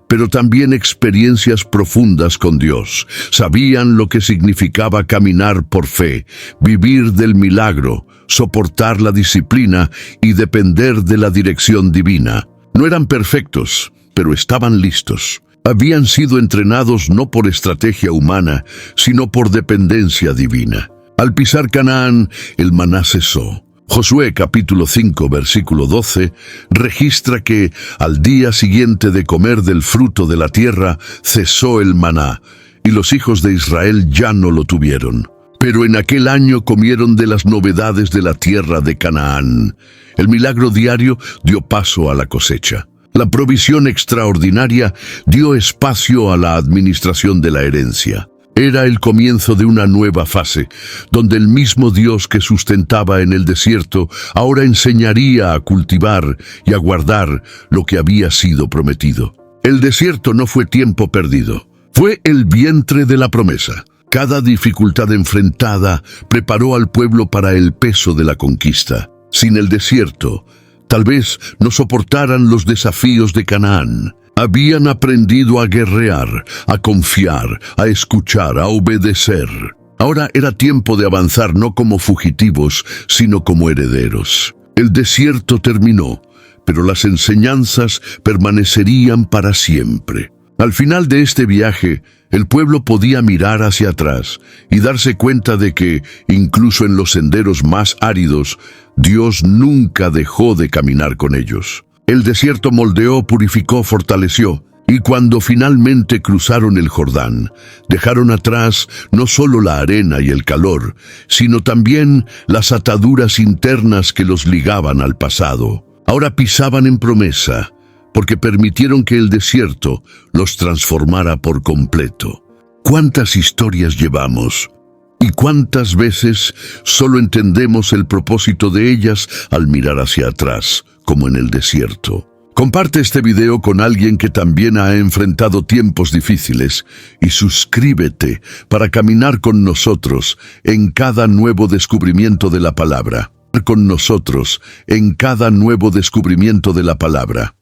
pero también experiencias profundas con Dios. Sabían lo que significaba caminar por fe, vivir del milagro, soportar la disciplina y depender de la dirección divina. No eran perfectos, pero estaban listos. Habían sido entrenados no por estrategia humana, sino por dependencia divina. Al pisar Canaán, el maná cesó. Josué capítulo 5 versículo 12 registra que al día siguiente de comer del fruto de la tierra cesó el maná, y los hijos de Israel ya no lo tuvieron. Pero en aquel año comieron de las novedades de la tierra de Canaán. El milagro diario dio paso a la cosecha. La provisión extraordinaria dio espacio a la administración de la herencia. Era el comienzo de una nueva fase, donde el mismo Dios que sustentaba en el desierto ahora enseñaría a cultivar y a guardar lo que había sido prometido. El desierto no fue tiempo perdido, fue el vientre de la promesa. Cada dificultad enfrentada preparó al pueblo para el peso de la conquista. Sin el desierto, tal vez no soportaran los desafíos de Canaán. Habían aprendido a guerrear, a confiar, a escuchar, a obedecer. Ahora era tiempo de avanzar no como fugitivos, sino como herederos. El desierto terminó, pero las enseñanzas permanecerían para siempre. Al final de este viaje, el pueblo podía mirar hacia atrás y darse cuenta de que, incluso en los senderos más áridos, Dios nunca dejó de caminar con ellos. El desierto moldeó, purificó, fortaleció, y cuando finalmente cruzaron el Jordán, dejaron atrás no solo la arena y el calor, sino también las ataduras internas que los ligaban al pasado. Ahora pisaban en promesa, porque permitieron que el desierto los transformara por completo. ¿Cuántas historias llevamos? ¿Y cuántas veces solo entendemos el propósito de ellas al mirar hacia atrás, como en el desierto? Comparte este video con alguien que también ha enfrentado tiempos difíciles y suscríbete para caminar con nosotros en cada nuevo descubrimiento de la palabra. Con nosotros en cada nuevo descubrimiento de la palabra.